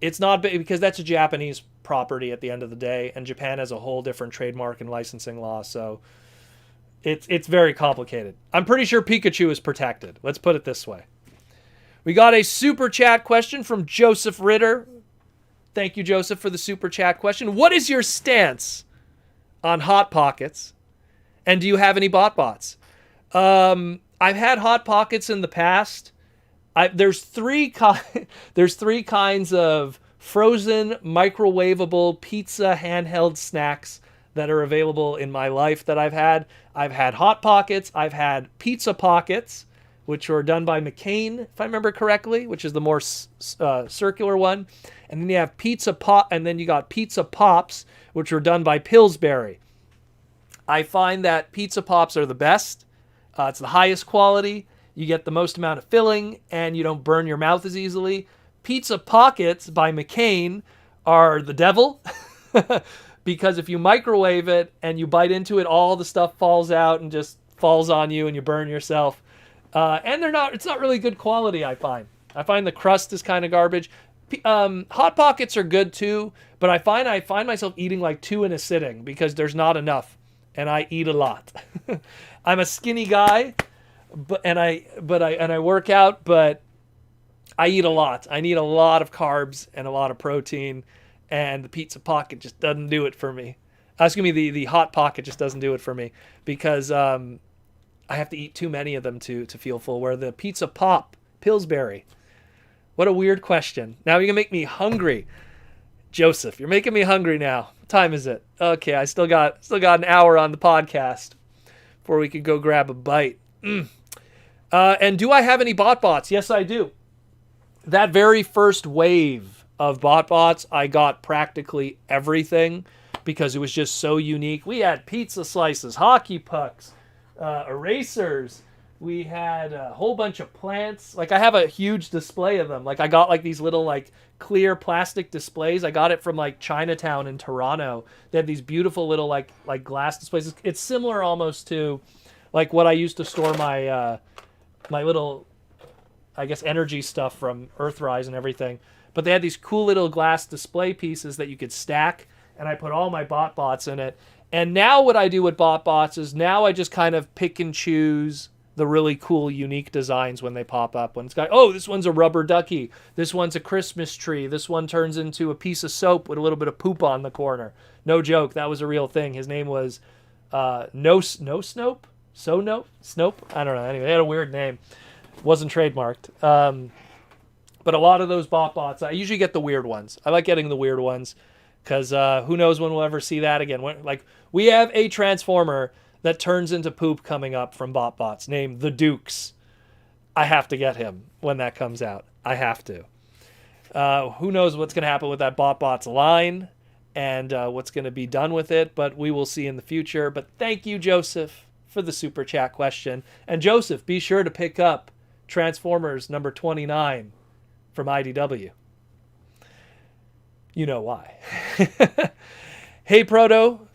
it's not because that's a Japanese property at the end of the day, and Japan has a whole different trademark and licensing law, so it's very complicated. I'm pretty sure Pikachu is protected. Let's put it this way. We got a super chat question from Joseph Ritter. Thank you, Joseph, for the super chat question. What is your stance on Hot Pockets? And do you have any BotBots? I've had Hot Pockets in the past. There's three kinds of frozen, microwavable pizza handheld snacks that are available in my life that I've had. I've had Hot Pockets. I've had Pizza Pockets, which were done by McCain, if I remember correctly, which is the more circular one. And then you have and then you got Pizza Pops, which were done by Pillsbury. I find that Pizza Pops are the best. It's the highest quality. You get the most amount of filling, and you don't burn your mouth as easily. Pizza Pockets by McCain are the devil, because if you microwave it and you bite into it, all the stuff falls out and just falls on you, and you burn yourself. And it's not really good quality, I find. I find the crust is kind of garbage. Hot Pockets are good too, but I find myself eating like 2 in a sitting because there's not enough, and I eat a lot. I'm a skinny guy, and I work out, but I eat a lot. I need a lot of carbs and a lot of protein, and the Pizza Pocket just doesn't do it for me. Excuse me, the Hot Pocket just doesn't do it for me because I have to eat too many of them to feel full. Where the Pizza Pop, Pillsbury. What a weird question. Now you're going to make me hungry. Joseph, you're making me hungry now. What time is it? Okay, I still got an hour on the podcast before we could go grab a bite. And do I have any bots? Yes, I do. That very first wave of bots, I got practically everything because it was just so unique. We had pizza slices, hockey pucks, erasers. We had a whole bunch of plants. Like, I have a huge display of them. Like, I got like these little like clear plastic displays. I got it from like Chinatown in Toronto. They had these beautiful little like glass displays. It's similar almost to like what I used to store my my little, I guess, energy stuff from Earthrise and everything. But they had these cool little glass display pieces that you could stack, and I put all my bots in it. And now what I do with bots is now I just kind of pick and choose the really cool, unique designs when they pop up. When it's got, oh, this one's a rubber ducky. This one's a Christmas tree. This one turns into a piece of soap with a little bit of poop on the corner. No joke. That was a real thing. His name was No Snope? Snope? I don't know. Anyway, they had a weird name. Wasn't trademarked. But a lot of those bots, I usually get the weird ones. I like getting the weird ones because who knows when we'll ever see that again. Like, we have a Transformer that turns into poop coming up from bots named the Dukes. I have to get him when that comes out. I have to. Who knows what's going to happen with that bots line and what's going to be done with it, but we will see in the future. But thank you, Joseph, for the super chat question. And Joseph, be sure to pick up Transformers number 29 from IDW. You know why. Hey, Proto.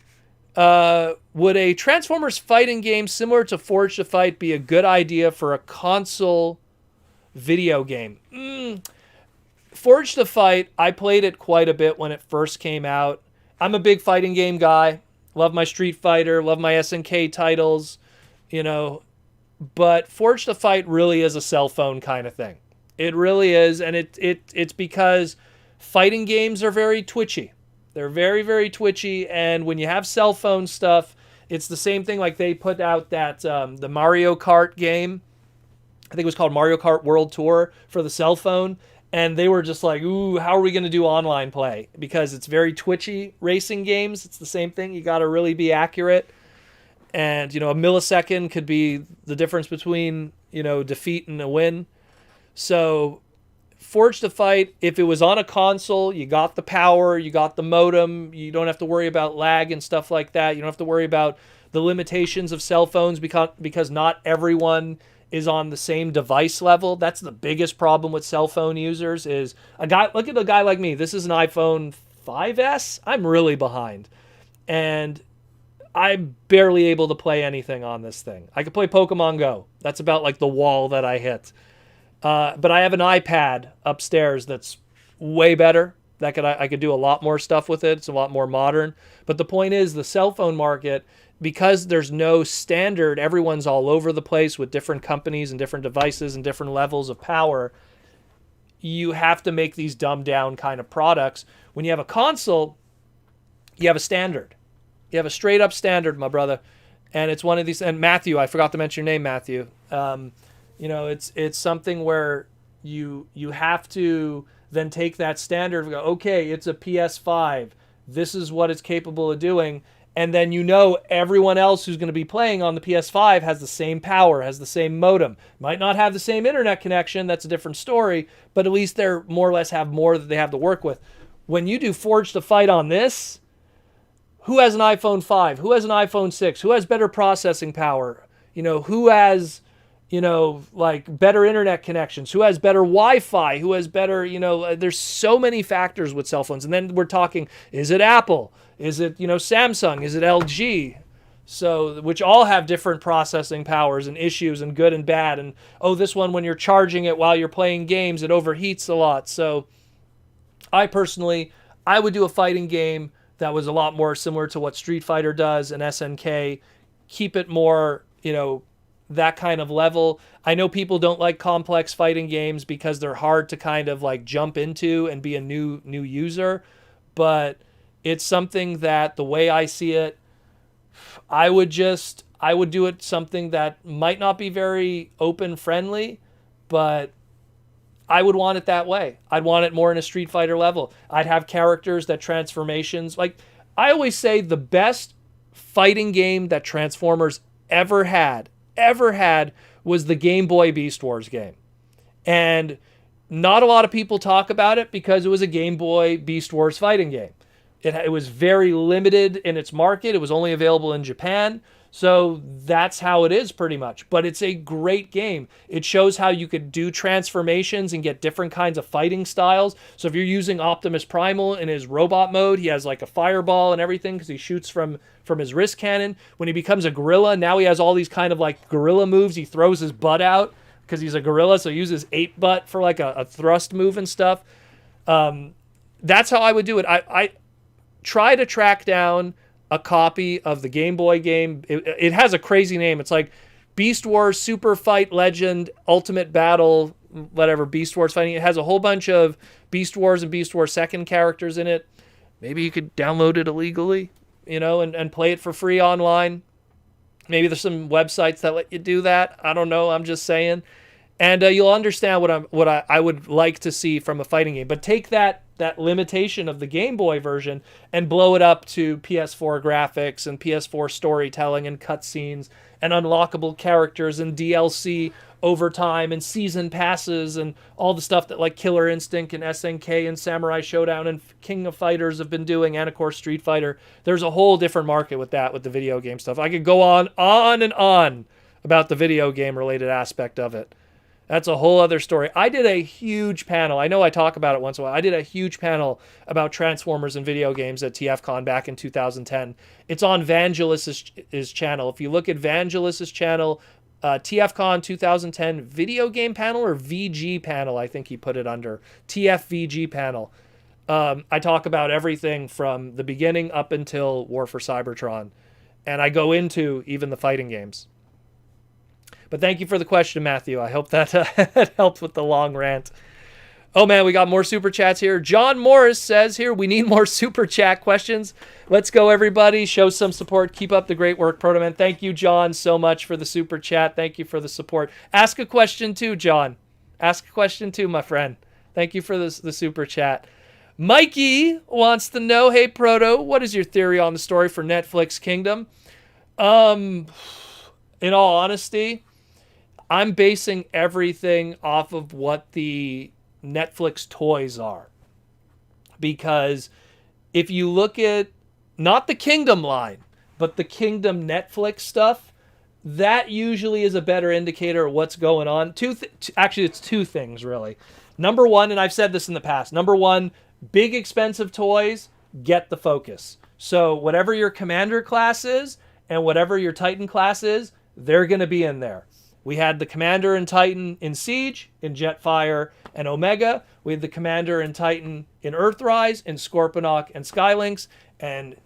Would a Transformers fighting game similar to Forge to Fight be a good idea for a console video game? Forge to Fight, I played it quite a bit when it first came out. I'm a big fighting game guy. Love my Street Fighter, love my SNK titles, you know. But Forge to Fight really is a cell phone kind of thing. It really is, and it's because fighting games are very twitchy. They're very, very twitchy, and when you have cell phone stuff, it's the same thing. Like, they put out that the Mario Kart game, I think it was called Mario Kart World Tour for the cell phone, and they were just like, ooh, how are we going to do online play? Because it's very twitchy racing games. It's the same thing. You got to really be accurate, and, you know, a millisecond could be the difference between, you know, defeat and a win. So Forge to Fight, if it was on a console, you got the power, you got the modem, you don't have to worry about lag and stuff like that. You don't have to worry about the limitations of cell phones because not everyone is on the same device level. That's the biggest problem with cell phone users is look at a guy like me. This is an iPhone 5S. I'm really behind. And I'm barely able to play anything on this thing. I could play Pokemon Go. That's about like the wall that I hit. But I have an iPad upstairs that's way better. I could do a lot more stuff with it. It's a lot more modern. But the point is, the cell phone market, because there's no standard, everyone's all over the place with different companies and different devices and different levels of power. You have to make these dumbed down kind of products. When you have a console, you have a standard. You have a straight up standard, my brother. And it's one of these. And Matthew, I forgot to mention your name, Matthew. You know, it's something where you have to then take that standard and go, okay, it's a PS5. This is what it's capable of doing. And then, you know, everyone else who's going to be playing on the PS5 has the same power, has the same modem. Might not have the same internet connection. That's a different story. But at least they're more or less have more that they have to work with. When you do Forge to Fight on this, who has an iPhone 5? Who has an iPhone 6? Who has better processing power? You know, who has, you know, like better internet connections? Who has better Wi-Fi? Who has better, you know, there's so many factors with cell phones. And then we're talking, is it Apple? Is it, you know, Samsung? Is it LG? So, which all have different processing powers and issues and good and bad. And, oh, this one, when you're charging it while you're playing games, it overheats a lot. So I would do a fighting game that was a lot more similar to what Street Fighter does and SNK. Keep it more, you know, that kind of level. I know people don't like complex fighting games because they're hard to kind of like jump into and be a new user, but it's something that, the way I see it, I would do it something that might not be very open friendly, but I would want it that way. I'd want it more in a Street Fighter level. I'd have characters that transformations. Like, I always say the best fighting game that Transformers ever had, was the Game Boy Beast Wars game. And not a lot of people talk about it because it was a Game Boy Beast Wars fighting game. It was very limited in its market. It was only available in Japan. So that's how it is pretty much. But it's a great game. It shows how you could do transformations and get different kinds of fighting styles. So if you're using Optimus Primal in his robot mode, he has like a fireball and everything because he shoots from his wrist cannon. When he becomes a gorilla, now he has all these kind of like gorilla moves. He throws his butt out because he's a gorilla. So he uses ape butt for like a thrust move and stuff. That's how I would do it. I try to track down a copy of the Game Boy game. It has a crazy name. It's like Beast Wars Super Fight Legend Ultimate Battle, whatever, Beast Wars Fighting. It has a whole bunch of Beast Wars and Beast Wars 2nd characters in it. Maybe you could download it illegally, and play it for free online. Maybe there's some websites that let you do that. I don't know. I'm just saying. And you'll understand what I would like to see from a fighting game. But take that limitation of the Game Boy version and blow it up to PS4 graphics and PS4 storytelling and cutscenes and unlockable characters and DLC over time and season passes and all the stuff that like Killer Instinct and SNK and Samurai Showdown and King of Fighters have been doing, and of course Street Fighter. There's a whole different market with that, with the video game stuff. I could go on and on about the video game related aspect of it. That's a whole other story. I did a huge panel. I know I talk about it once in a while. I did a huge panel about Transformers and video games at TFCon back in 2010. It's on Vangelis's channel. If you look at Vangelis's channel, TFCon 2010 video game panel or VG panel, I think he put it under. TFVG panel. I talk about everything from the beginning up until War for Cybertron. And I go into even the fighting games. But thank you for the question, Matthew. I hope that helped with the long rant. Oh, man, we got more super chats here. John Morris says here, we need more super chat questions. Let's go, everybody. Show some support. Keep up the great work, Protoman. Thank you, John, so much for the super chat. Thank you for the support. Ask a question, too, John. Ask a question, too, my friend. Thank you for the super chat. Mikey wants to know, hey, Proto, what is your theory on the story for Netflix Kingdom? In all honesty, I'm basing everything off of what the Netflix toys are. Because if you look at, not the Kingdom line, but the Kingdom Netflix stuff, that usually is a better indicator of what's going on. Actually, it's two things, really. Number one, and I've said this in the past, number one, big expensive toys get the focus. So whatever your Commander class is and whatever your Titan class is, they're going to be in there. We had the Commander and Titan in Siege, in Jetfire and Omega. We had the Commander and Titan in Earthrise, in Scorponok and Skylynx. And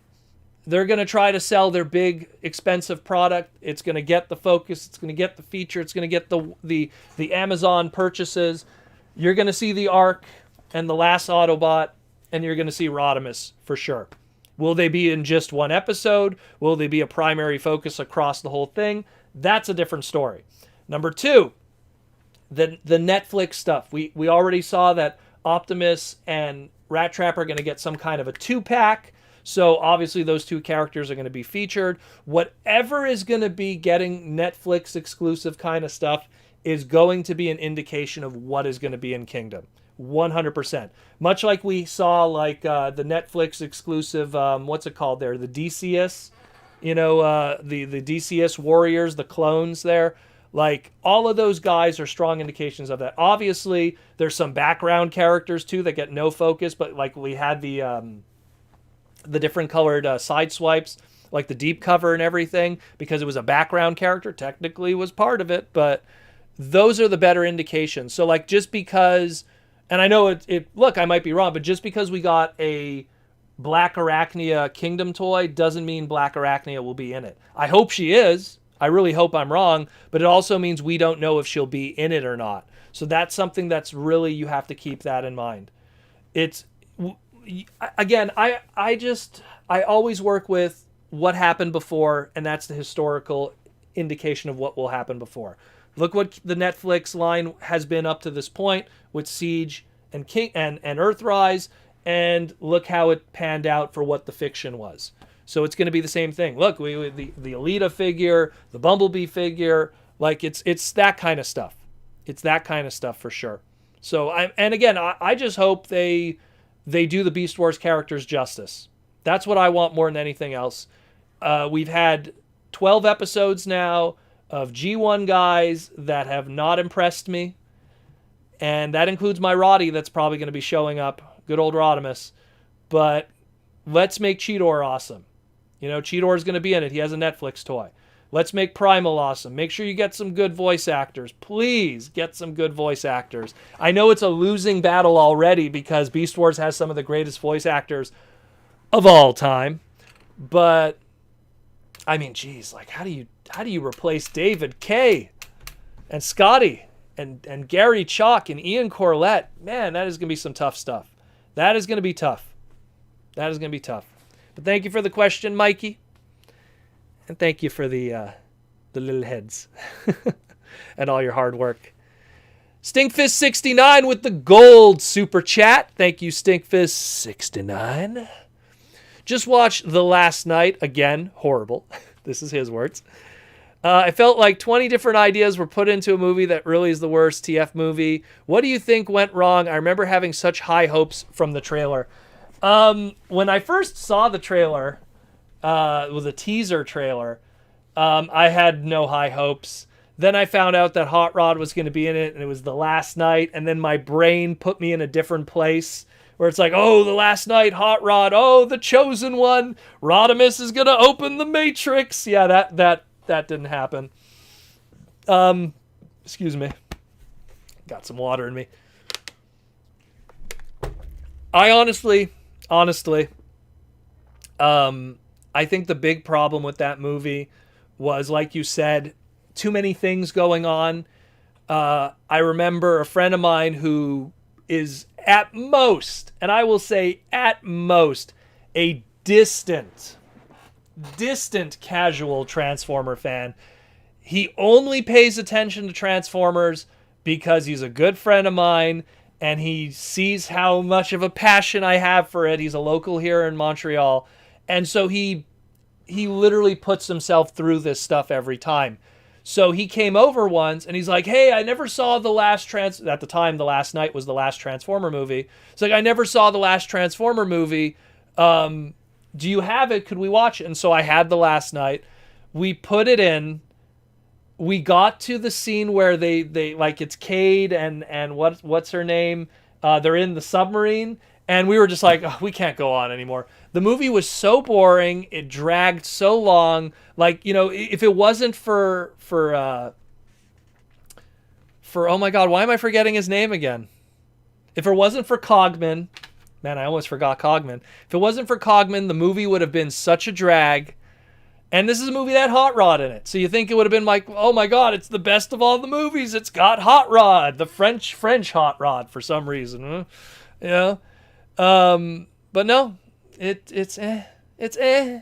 they're going to try to sell their big, expensive product. It's going to get the focus. It's going to get the feature. It's going to get the Amazon purchases. You're going to see the Ark and the last Autobot, and you're going to see Rodimus for sure. Will they be in just one episode? Will they be a primary focus across the whole thing? That's a different story. Number two, the Netflix stuff. We already saw that Optimus and Rat Trap are going to get some kind of a 2-pack. So obviously those two characters are going to be featured. Whatever is going to be getting Netflix exclusive kind of stuff is going to be an indication of what is going to be in Kingdom. 100%. Much like we saw like the Netflix exclusive, what's it called there? The DCS, the DCS Warriors, the clones there. Like, all of those guys are strong indications of that. Obviously, there's some background characters, too, that get no focus. But, like, we had the different colored side swipes, like the deep cover and everything, because it was a background character, technically was part of it. But those are the better indications. So, like, just because, and I know look, I might be wrong, but just because we got a Black Arachnia Kingdom toy doesn't mean Black Arachnia will be in it. I hope she is. I really hope I'm wrong, but it also means we don't know if she'll be in it or not. So that's something that's really, you have to keep that in mind. It's, again, I always work with what happened before, and that's the historical indication of what will happen before. Look what the Netflix line has been up to this point with Siege and King and Earthrise, and look how it panned out for what the fiction was. So it's going to be the same thing. Look, the Alita figure, the Bumblebee figure, like it's that kind of stuff. It's that kind of stuff for sure. So I just hope they do the Beast Wars characters justice. That's what I want more than anything else. We've had 12 episodes now of G1 guys that have not impressed me. And that includes my Roddy that's probably going to be showing up. Good old Rodimus. But let's make Cheetor awesome. You know, Cheetor's going to be in it. He has a Netflix toy. Let's make Primal awesome. Make sure you get some good voice actors. Please get some good voice actors. I know it's a losing battle already because Beast Wars has some of the greatest voice actors of all time. But, I mean, geez, like, how do you replace David Kay and Scotty and Gary Chalk and Ian Corlett? Man, that is going to be some tough stuff. That is going to be tough. That is going to be tough. But thank you for the question, Mikey. And thank you for the little heads and all your hard work. Stinkfist69 with the gold super chat. Thank you, Stinkfist69. Just watched The Last Night. Again, horrible. This is his words. I felt like 20 different ideas were put into a movie that really is the worst TF movie. What do you think went wrong? I remember having such high hopes from the trailer. When I first saw the trailer, it was a teaser trailer, I had no high hopes. Then I found out that Hot Rod was going to be in it, and it was The Last Night, and then my brain put me in a different place, where it's like, oh, The Last Night, Hot Rod, oh, the chosen one, Rodimus is going to open the Matrix. Yeah, that didn't happen. Excuse me. Got some water in me. I honestly, I think the big problem with that movie was, like you said, too many things going on. I remember a friend of mine who is at most, and I will say at most, a distant casual Transformer fan. He only pays attention to Transformers because he's a good friend of mine and he sees how much of a passion I have for it. He's a local here in Montreal. And so he literally puts himself through this stuff every time. So he came over once and he's like, hey, I never saw the last at the time, The Last Night was the last Transformer movie. It's like, I never saw the last Transformer movie. Do you have it? Could we watch it? And so I had The Last Night. We put it in. We got to the scene where they like, it's Cade and what's her name? They're in the submarine. And we were just like, oh, we can't go on anymore. The movie was so boring. It dragged so long. Like, you know, if it wasn't for oh my God, why am I forgetting his name again? If it wasn't for Cogman, man, I almost forgot Cogman. If it wasn't for Cogman, the movie would have been such a drag. And this is a movie that had Hot Rod in it. So you think it would have been like, oh my God, it's the best of all the movies. It's got Hot Rod, the French Hot Rod for some reason. Yeah. But no, it's eh.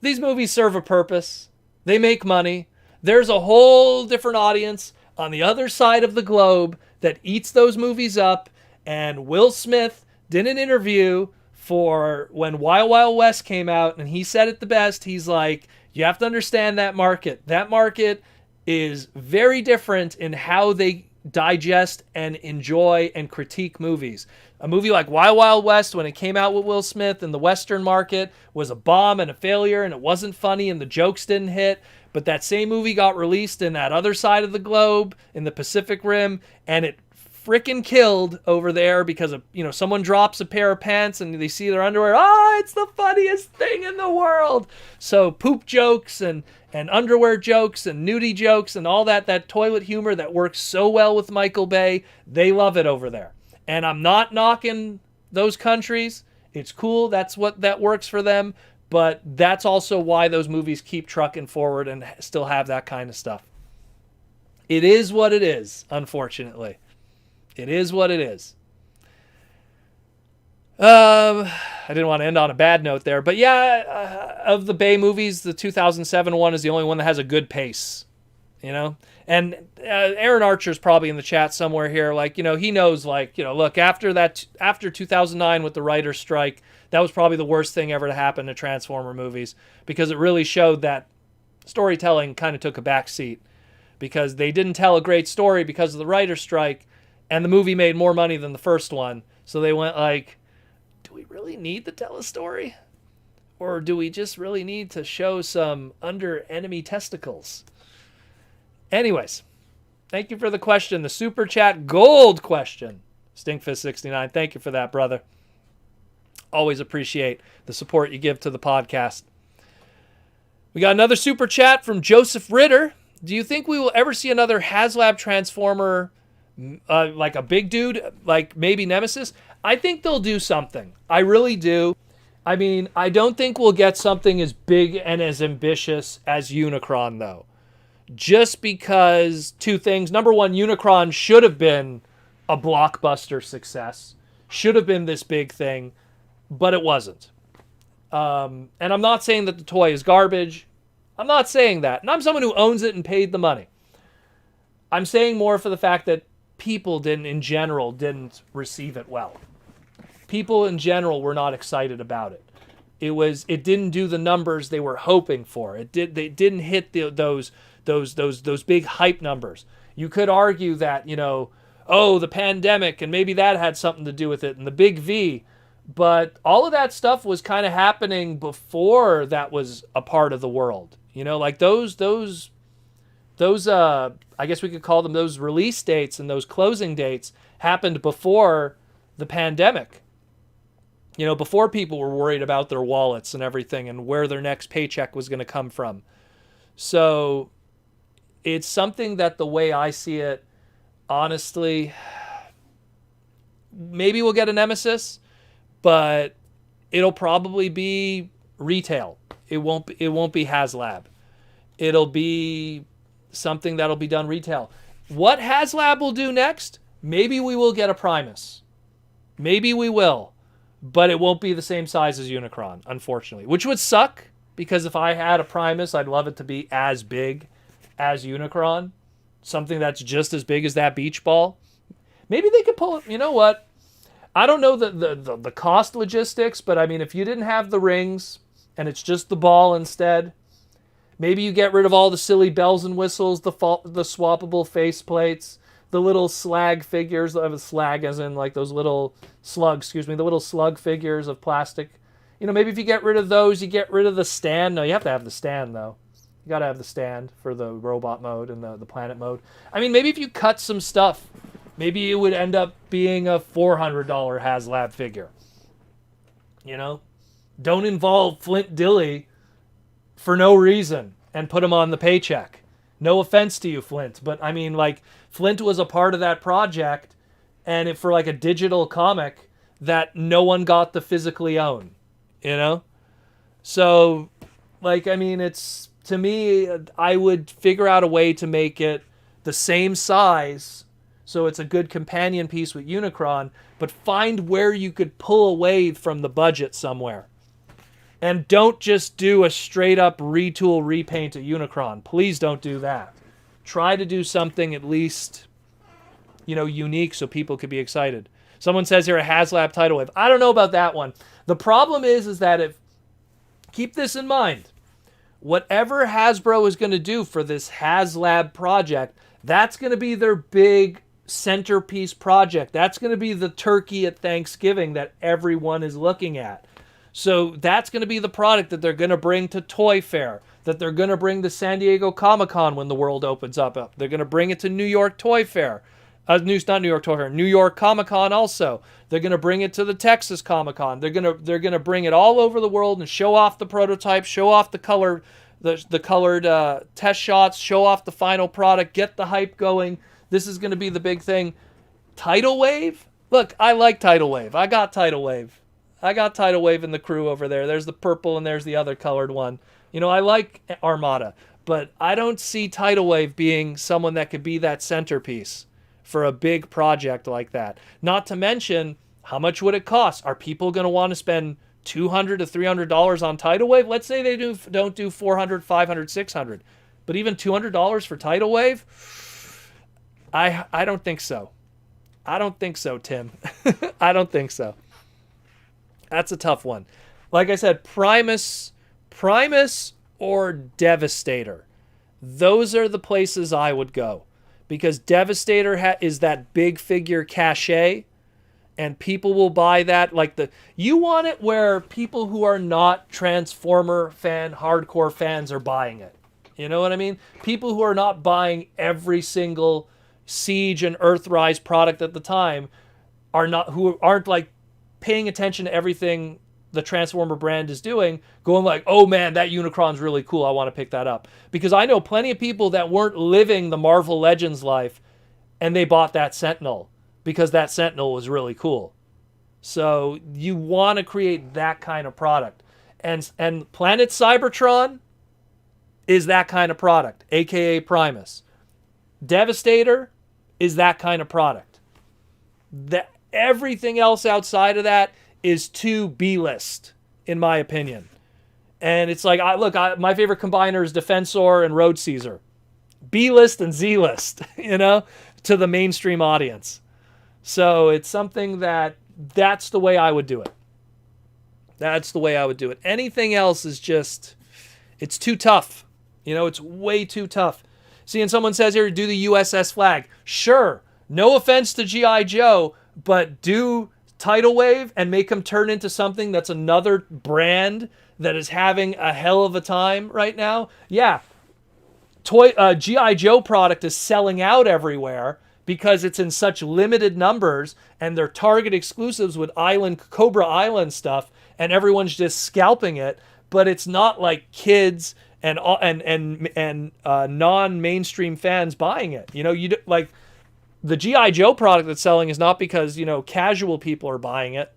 These movies serve a purpose. They make money. There's a whole different audience on the other side of the globe that eats those movies up. And Will Smith did an interview for when Wild Wild West came out, and he said it the best. He's like, you have to understand that market. That market is very different in how they digest and enjoy and critique movies. A movie like Wild Wild West, when it came out with Will Smith in the Western market, was a bomb and a failure, and it wasn't funny, and the jokes didn't hit. But that same movie got released in that other side of the globe, in the Pacific Rim, and it freaking killed over there because of, you know, someone drops a pair of pants and they see their underwear. Oh, it's the funniest thing in the world. So poop jokes and underwear jokes and nudie jokes and all that toilet humor that works so well with Michael Bay, they love it over there. And I'm not knocking those countries. It's cool. That's what that works for them. But that's also why those movies keep trucking forward and still have that kind of stuff. It is what it is, unfortunately. It is what it is. I didn't want to end on a bad note there. But yeah, of the Bay movies, the 2007 one is the only one that has a good pace. You know? And Aaron Archer's probably in the chat somewhere here. Like, he knows, like, look, after 2009 with the writer's strike, that was probably the worst thing ever to happen to Transformer movies, because it really showed that storytelling kind of took a back seat because they didn't tell a great story because of the writer's strike, and the movie made more money than the first one. So they went like, do we really need to tell a story? Or do we just really need to show some under enemy testicles? Anyways, thank you for the question. The super chat gold question. Stinkfist69, thank you for that, brother. Always appreciate the support you give to the podcast. We got another super chat from Joseph Ritter. Do you think we will ever see another HasLab Transformer, like a big dude, like maybe Nemesis? I think they'll do something. I really do. I mean, I don't think we'll get something as big and as ambitious as Unicron, though. Just because two things. Number one, Unicron should have been a blockbuster success. Should have been this big thing, but it wasn't. And I'm not saying that the toy is garbage. I'm not saying that. And I'm someone who owns it and paid the money. I'm saying more for the fact that people in general didn't receive it well. People in general were not excited about it. It didn't do the numbers they were hoping for. They didn't hit those big hype numbers. You could argue that, the pandemic, and maybe that had something to do with it, and the big V. But all of that stuff was kind of happening before that was a part of the world. Like those I guess we could call them those release dates and those closing dates happened before the pandemic. Before people were worried about their wallets and everything and where their next paycheck was going to come from. So it's something that, the way I see it, honestly, maybe we'll get a Nemesis, but it'll probably be retail. It won't be HasLab. It'll be something that'll be done retail. What HasLab will do next? Maybe we will get a Primus. Maybe we will. But it won't be the same size as Unicron, unfortunately. Which would suck, because if I had a Primus, I'd love it to be as big as Unicron. Something that's just as big as that beach ball. Maybe they could pull it. You know what? I don't know the cost logistics, but I mean, if you didn't have the rings and it's just the ball instead, maybe you get rid of all the silly bells and whistles, the swappable faceplates, the little slag figures, slag as in like those little slugs, the little slug figures of plastic. Maybe if you get rid of those, you get rid of the stand. No, you have to have the stand, though. You got to have the stand for the robot mode and the planet mode. I mean, maybe if you cut some stuff, maybe it would end up being a $400 HasLab figure. Don't involve Flint Dilley for no reason and put him on the paycheck. No offense to you, Flint, but I mean, like, Flint was a part of that project, and for like a digital comic that no one got to physically own, So, like, I mean, it's, to me, I would figure out a way to make it the same size, so it's a good companion piece with Unicron, but find where you could pull away from the budget somewhere. And don't just do a straight up retool repaint of Unicron. Please don't do that. Try to do something at least, unique so people could be excited. Someone says here a HasLab Tidal Wave. I don't know about that one. The problem is that keep this in mind. Whatever Hasbro is going to do for this HasLab project, that's going to be their big centerpiece project. That's going to be the turkey at Thanksgiving that everyone is looking at. So that's going to be the product that they're going to bring to Toy Fair, that they're going to bring to San Diego Comic-Con when the world opens up. They're going to bring it to New York Toy Fair. Not New York Toy Fair, New York Comic-Con also. They're going to bring it to the Texas Comic-Con. They're going to bring it all over the world and show off the prototypes, show off the colored test shots, show off the final product, get the hype going. This is going to be the big thing. Tidal Wave? Look, I like Tidal Wave. I got Tidal Wave in the crew over there. There's the purple and there's the other colored one. I like Armada, but I don't see Tidal Wave being someone that could be that centerpiece for a big project like that. Not to mention, how much would it cost? Are people going to want to spend $200 to $300 on Tidal Wave? Let's say they don't do $400, $500, $600. But even $200 for Tidal Wave, I don't think so. I don't think so, Tim. I don't think so. That's a tough one. Like I said, Primus or Devastator. Those are the places I would go. Because Devastator is that big figure cachet, and people will buy that. You want it where people who are not Transformer hardcore fans are buying it. You know what I mean? People who are not buying every single Siege and Earthrise product at the time who aren't like paying attention to everything the Transformer brand is doing, going like, oh man, that Unicron's really cool, I want to pick that up. Because I know plenty of people that weren't living the Marvel Legends life, and they bought that Sentinel because that Sentinel was really cool. So you want to create that kind of product. And Planet Cybertron is that kind of product, aka Primus. Devastator is that kind of product. Everything else outside of that is too B-list, in my opinion. And it's like, my favorite combiner is Defensor and Road Caesar. B-list and Z-list, to the mainstream audience. So it's something that's the way I would do it. That's the way I would do it. Anything else is just, it's too tough. It's way too tough. Seeing someone says here, do the USS Flag. Sure. No offense to G.I. Joe, but do Tidal Wave and make them turn into something that's another brand that is having a hell of a time right now. Yeah. G.I. Joe product is selling out everywhere because it's in such limited numbers and they're Target exclusives with Cobra Island stuff, and everyone's just scalping it. But it's not like kids and non-mainstream fans buying it. Like the G.I. Joe product that's selling is not because casual people are buying it.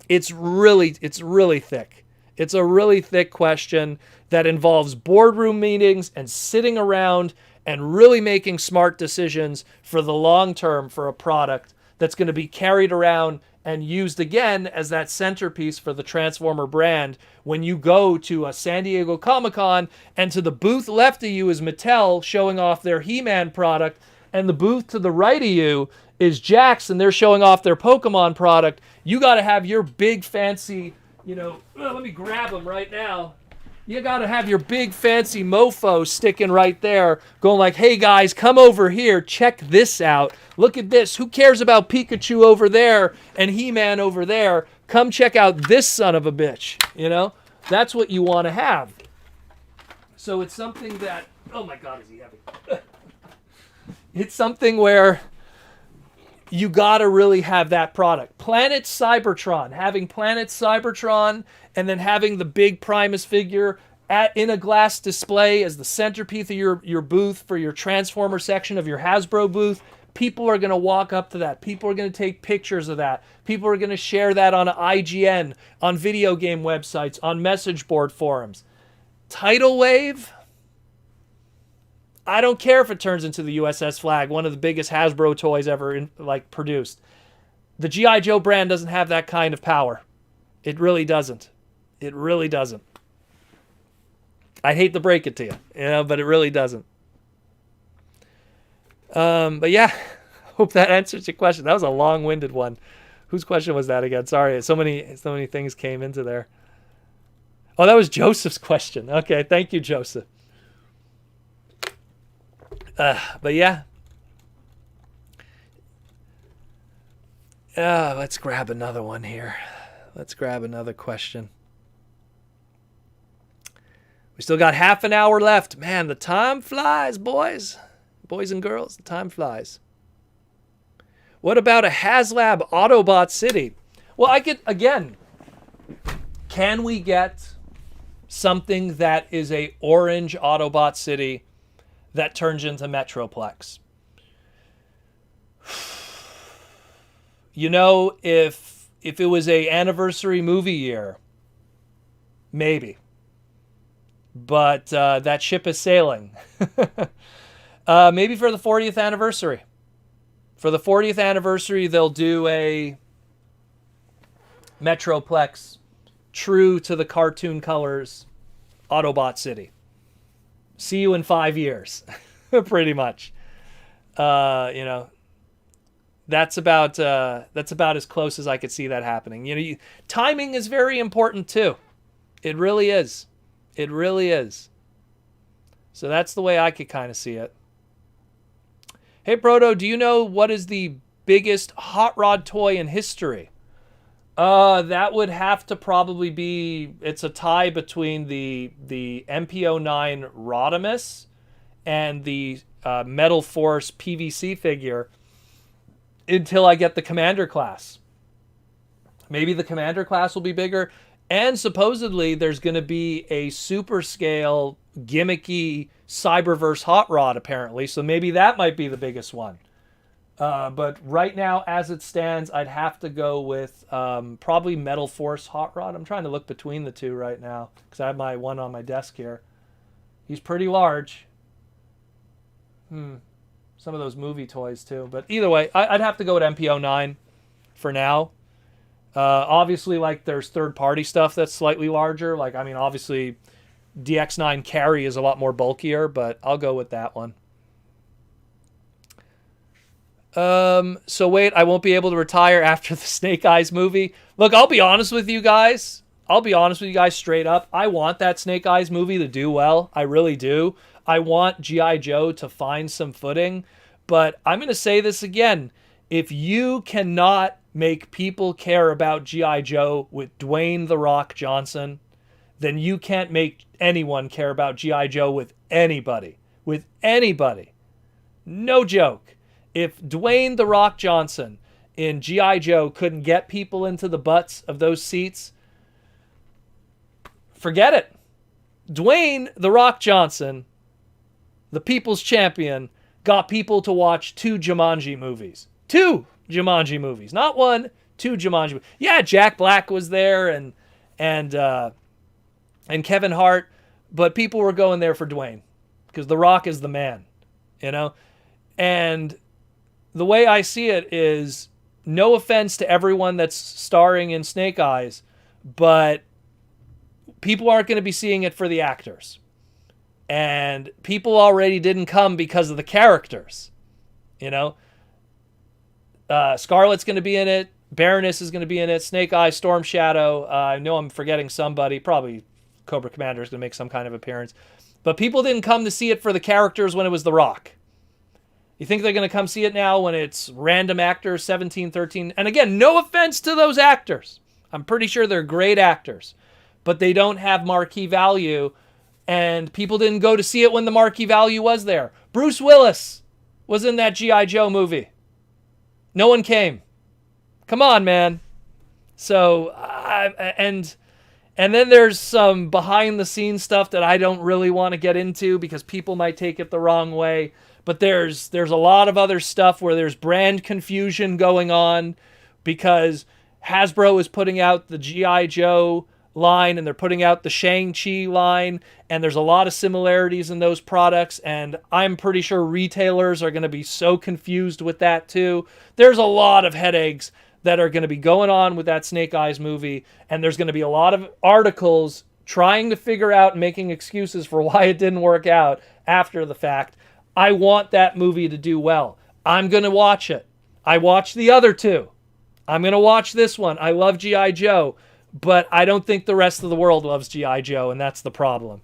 It's really thick. It's a really thick question that involves boardroom meetings and sitting around and really making smart decisions for the long term for a product that's going to be carried around and used again as that centerpiece for the Transformer brand when you go to a San Diego Comic-Con, and to the booth left of you is Mattel showing off their He-Man product, and the booth to the right of you is Jakks and they're showing off their Pokemon product. You got to have your big fancy, let me grab them right now. You got to have your big fancy mofo sticking right there, going like, hey guys, come over here, check this out. Look at this. Who cares about Pikachu over there and He-Man over there? Come check out this son of a bitch. That's what you want to have. So it's something that, oh my God, is he heavy? It's something where you got to really have that product. Planet Cybertron, having Planet Cybertron and then having the big Primus figure in a glass display as the centerpiece of your booth for your Transformer section of your Hasbro booth. People are going to walk up to that. People are going to take pictures of that. People are going to share that on IGN, on video game websites, on message board forums. Tidal Wave, I don't care if it turns into the USS Flag, one of the biggest Hasbro toys ever produced. The G.I. Joe brand doesn't have that kind of power. It really doesn't. It really doesn't. I hate to break it to you, but it really doesn't. But yeah, hope that answers your question. That was a long-winded one. Whose question was that again? Sorry, so many things came into there. Oh, that was Joseph's question. Okay, thank you, Joseph. But yeah. Let's grab another one here. Let's grab another question. We still got half an hour left. Man, the time flies, boys. Boys and girls, the time flies. What about a HasLab Autobot City? Well, can we get something that is a orange Autobot City that turns into Metroplex? If it was a anniversary movie year, maybe. But that ship is sailing. Maybe for the 40th anniversary. For the 40th anniversary, they'll do a Metroplex, true to the cartoon colors, Autobot City. See you in 5 years, pretty much. You know, that's about as close as I could see that happening. You know, timing is very important too. It really is. It really is. So that's the way I could kind of see it. Hey, Proto, do you know what is the biggest hot rod toy in history? That would have to probably be, it's a tie between the MP09 Rodimus and the Metal Force PVC figure until I get the Commander class. Maybe the Commander class will be bigger. And supposedly there's going to be a super scale gimmicky Cyberverse hot rod apparently. So maybe that might be the biggest one. But right now, as it stands, I'd have to go with probably Metal Force hot rod. I'm trying to look between the two right now because I have my one on my desk here. He's pretty large. Some of those movie toys too. But either way, I'd have to go with MPO9 for now. Obviously, like there's third-party stuff that's slightly larger. Like, I mean, obviously, DX9 Carry is a lot more bulkier, but I'll go with that one. So wait, I won't be able to retire after the Snake Eyes movie. Look, I'll be honest with you guys. Straight up. I want that Snake Eyes movie to do well. I really do. I want G.I. Joe to find some footing. But I'm going to say this again. If you cannot make people care about G.I. Joe with Dwayne "The Rock" Johnson, then you can't make anyone care about G.I. Joe with anybody. With anybody. No joke. If Dwayne "The Rock" Johnson in G.I. Joe couldn't get people into the butts of those seats, forget it. Dwayne "The Rock" Johnson, the people's champion, got people to watch 2 Jumanji movies. 2 Jumanji movies. Not 1, 2 Jumanji movies. Yeah, Jack Black was there and Kevin Hart, but people were going there for Dwayne because The Rock is the man, you know? And the way I see it is, no offense to everyone that's starring in Snake Eyes, but people aren't going to be seeing it for the actors. And people already didn't come because of the characters, you know? Scarlet's going to be in it. Baroness is going to be in it. Snake Eyes, Storm Shadow. I know I'm forgetting somebody. Probably Cobra Commander is going to make some kind of appearance. But people didn't come to see it for the characters when it was The Rock. You think they're going to come see it now when it's random actors, 17, 13? And again, no offense to those actors. I'm pretty sure they're great actors. But they don't have marquee value. And people didn't go to see it when the marquee value was there. Bruce Willis was in that G.I. Joe movie. No one came. Come on, man. So, and then there's some behind-the-scenes stuff that I don't really want to get into because people might take it the wrong way. But there's a lot of other stuff where there's brand confusion going on because Hasbro is putting out the G.I. Joe line and they're putting out the Shang-Chi line, and there's a lot of similarities in those products, and I'm pretty sure retailers are going to be so confused with that too. There's a lot of headaches that are going to be going on with that Snake Eyes movie, and there's going to be a lot of articles trying to figure out and making excuses for why it didn't work out after the fact. I want that movie to do well. I'm going to watch it. I watched the other 2. I'm going to watch this one. I love G.I. Joe. But I don't think the rest of the world loves G.I. Joe, and that's the problem.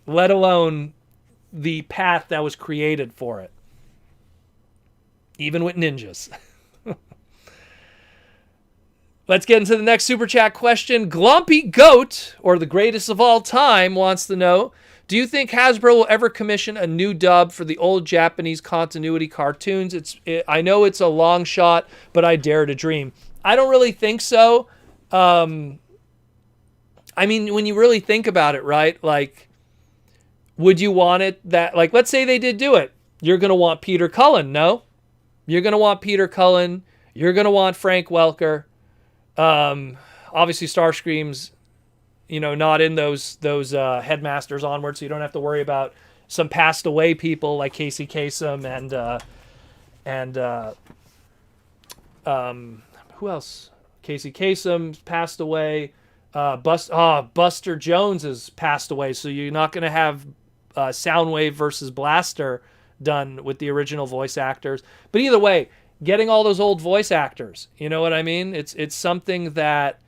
Let alone the path that was created for it. Even with ninjas. Let's get into the next Super Chat question. Glumpy Goat, or the greatest of all time, wants to know, do you think Hasbro will ever commission a new dub for the old Japanese continuity cartoons? I know it's a long shot, but I dare to dream. I don't really think so. I mean, when you really think about it, right? Like, would you want it that, like, let's say they did do it. You're going to want Peter Cullen, no? You're going to want Peter Cullen. You're going to want Frank Welker. Obviously, Starscream's, not in those Headmasters onward, so you don't have to worry about some passed away people like Casey Kasem and who else? Casey Kasem passed away. Buster Jones has passed away, so you're not going to have Soundwave versus Blaster done with the original voice actors. But either way, getting all those old voice actors, you know what I mean? It's something that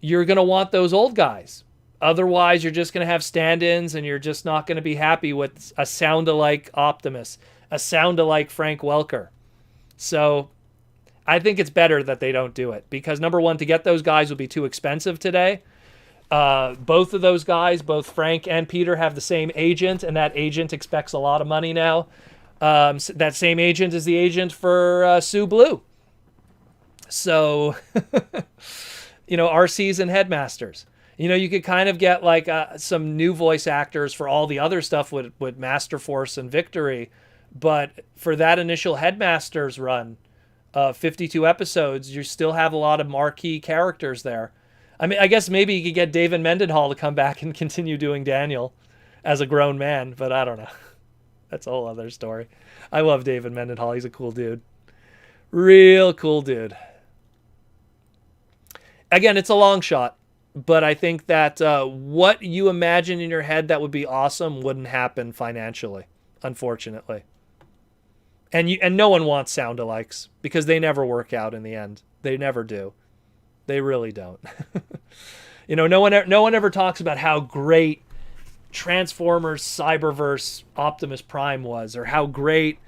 you're going to want those old guys. Otherwise, you're just going to have stand-ins, and you're just not going to be happy with a sound-alike Optimus, a sound-alike Frank Welker. So I think it's better that they don't do it, because number one, to get those guys would be too expensive today. Both of those guys, both Frank and Peter, have the same agent, and that agent expects a lot of money now. That same agent is the agent for Sue Blue. So, RCs and Headmasters. You could kind of get like some new voice actors for all the other stuff with Master Force and Victory. But for that initial Headmasters run, 52 episodes, you still have a lot of marquee characters there. I mean, I guess maybe you could get David Mendenhall to come back and continue doing Daniel as a grown man, but I don't know. That's a whole other story. I love David Mendenhall. He's a cool dude. Real cool dude. Again, it's a long shot. But I think that what you imagine in your head that would be awesome wouldn't happen financially, unfortunately. And no one wants sound-alikes because they never work out in the end. They never do. They really don't. No one ever talks about how great Transformers Cyberverse Optimus Prime was, or how great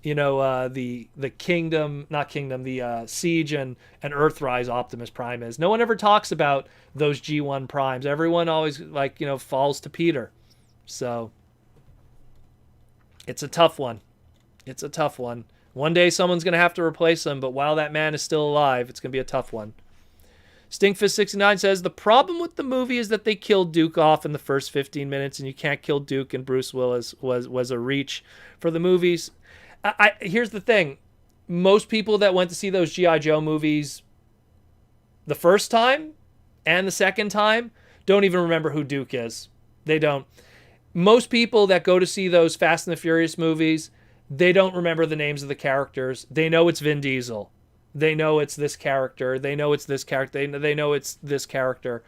the Siege and Earthrise Optimus Prime is. No one ever talks about those G1 Primes. Everyone always falls to Peter. So it's a tough one. It's a tough one. One day someone's going to have to replace him, but while that man is still alive, it's going to be a tough one. Stinkfist69 says, the problem with the movie is that they killed Duke off in the first 15 minutes, and you can't kill Duke, and Bruce Willis was a reach for the movies. Here's the thing. Most people that went to see those G.I. Joe movies the first time and the second time don't even remember who Duke is. They don't. Most people that go to see those Fast and the Furious movies, they don't remember the names of the characters. They know it's Vin Diesel. They know it's this character. They know it's this character. They know it's this character.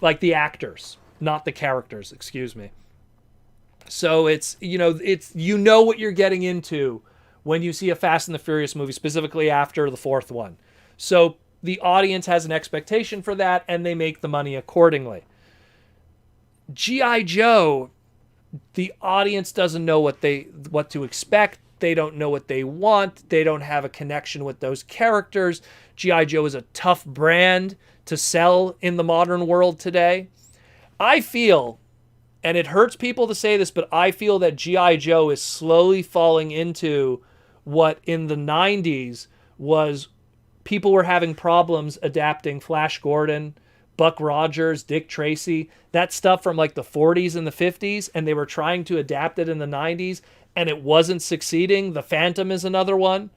Like the actors, not the characters, excuse me. So it's what you're getting into when you see a Fast and the Furious movie, specifically after the fourth one. So the audience has an expectation for that, and they make the money accordingly. G.I. Joe, the audience doesn't know what to expect. They don't know what they want. They don't have a connection with those characters. G.I. Joe is a tough brand to sell in the modern world today. I feel, and it hurts people to say this, but I feel that G.I. Joe is slowly falling into what in the 90s was people were having problems adapting Flash Gordon, Buck Rogers, Dick Tracy, that stuff from like the 40s and the 50s, and they were trying to adapt it in the 90s, and it wasn't succeeding. The Phantom is another one.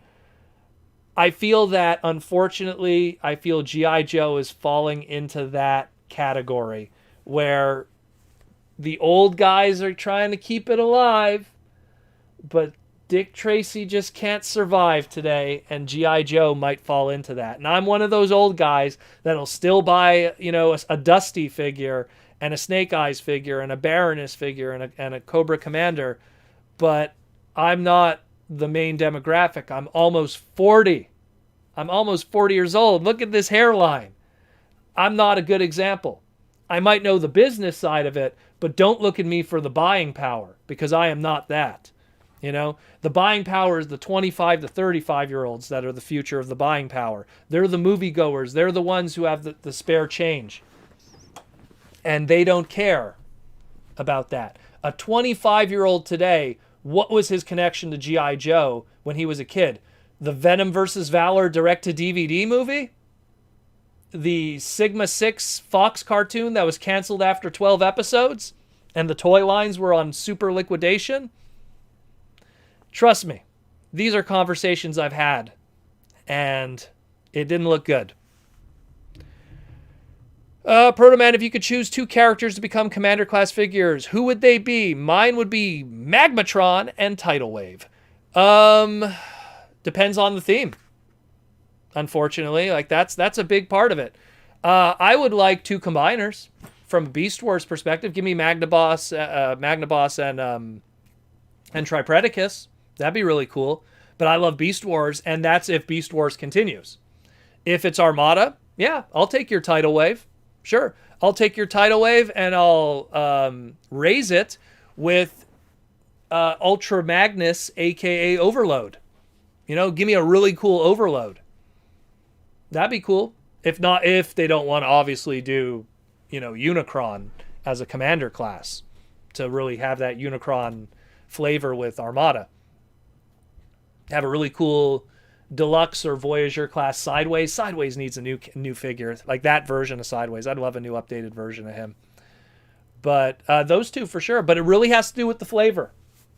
I feel that, unfortunately, G.I. Joe is falling into that category where the old guys are trying to keep it alive, but Dick Tracy just can't survive today, and G.I. Joe might fall into that. And I'm one of those old guys that'll still buy, a Dusty figure and a Snake Eyes figure and a Baroness figure and a Cobra Commander, but I'm not the main demographic. I'm almost 40. I'm almost 40 years old. Look at this hairline. I'm not a good example. I might know the business side of it, but don't look at me for the buying power, because I am not that. The buying power is the 25 to 35-year-olds that are the future of the buying power. They're the moviegoers. They're the ones who have the spare change. And they don't care about that. A 25-year-old today, what was his connection to G.I. Joe when he was a kid? The Venom vs. Valor direct-to-DVD movie? The Sigma 6 Fox cartoon that was canceled after 12 episodes? And the toy lines were on super liquidation? Trust me, these are conversations I've had, and it didn't look good. Protoman, if you could choose two characters to become Commander-class figures, who would they be? Mine would be Magmatron and Tidal Wave. Depends on the theme. Unfortunately, that's a big part of it. I would like two combiners. from Beast Wars perspective, give me Magnaboss and Tripredacus. That'd be really cool. But I love Beast Wars, and that's if Beast Wars continues. If it's Armada, yeah, I'll take your tidal wave. Sure, I'll take your tidal wave and I'll raise it with Ultra Magnus, aka Overload. Give me a really cool Overload. That'd be cool. If they don't want to obviously do, Unicron as a commander class to really have that Unicron flavor with Armada. Have a really cool Deluxe or Voyager class Sideways. Sideways needs a new figure, like that version of Sideways. I'd love a new updated version of him. But those two for sure. But it really has to do with the flavor.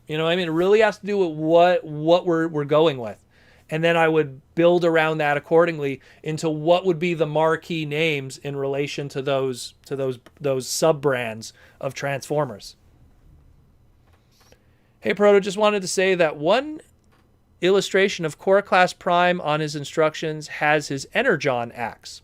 It really has to do with what we're going with. And then I would build around that accordingly into what would be the marquee names in relation to those sub-brands of Transformers. Hey, Proto, just wanted to say that one illustration of Core Class Prime on his instructions has his Energon axe.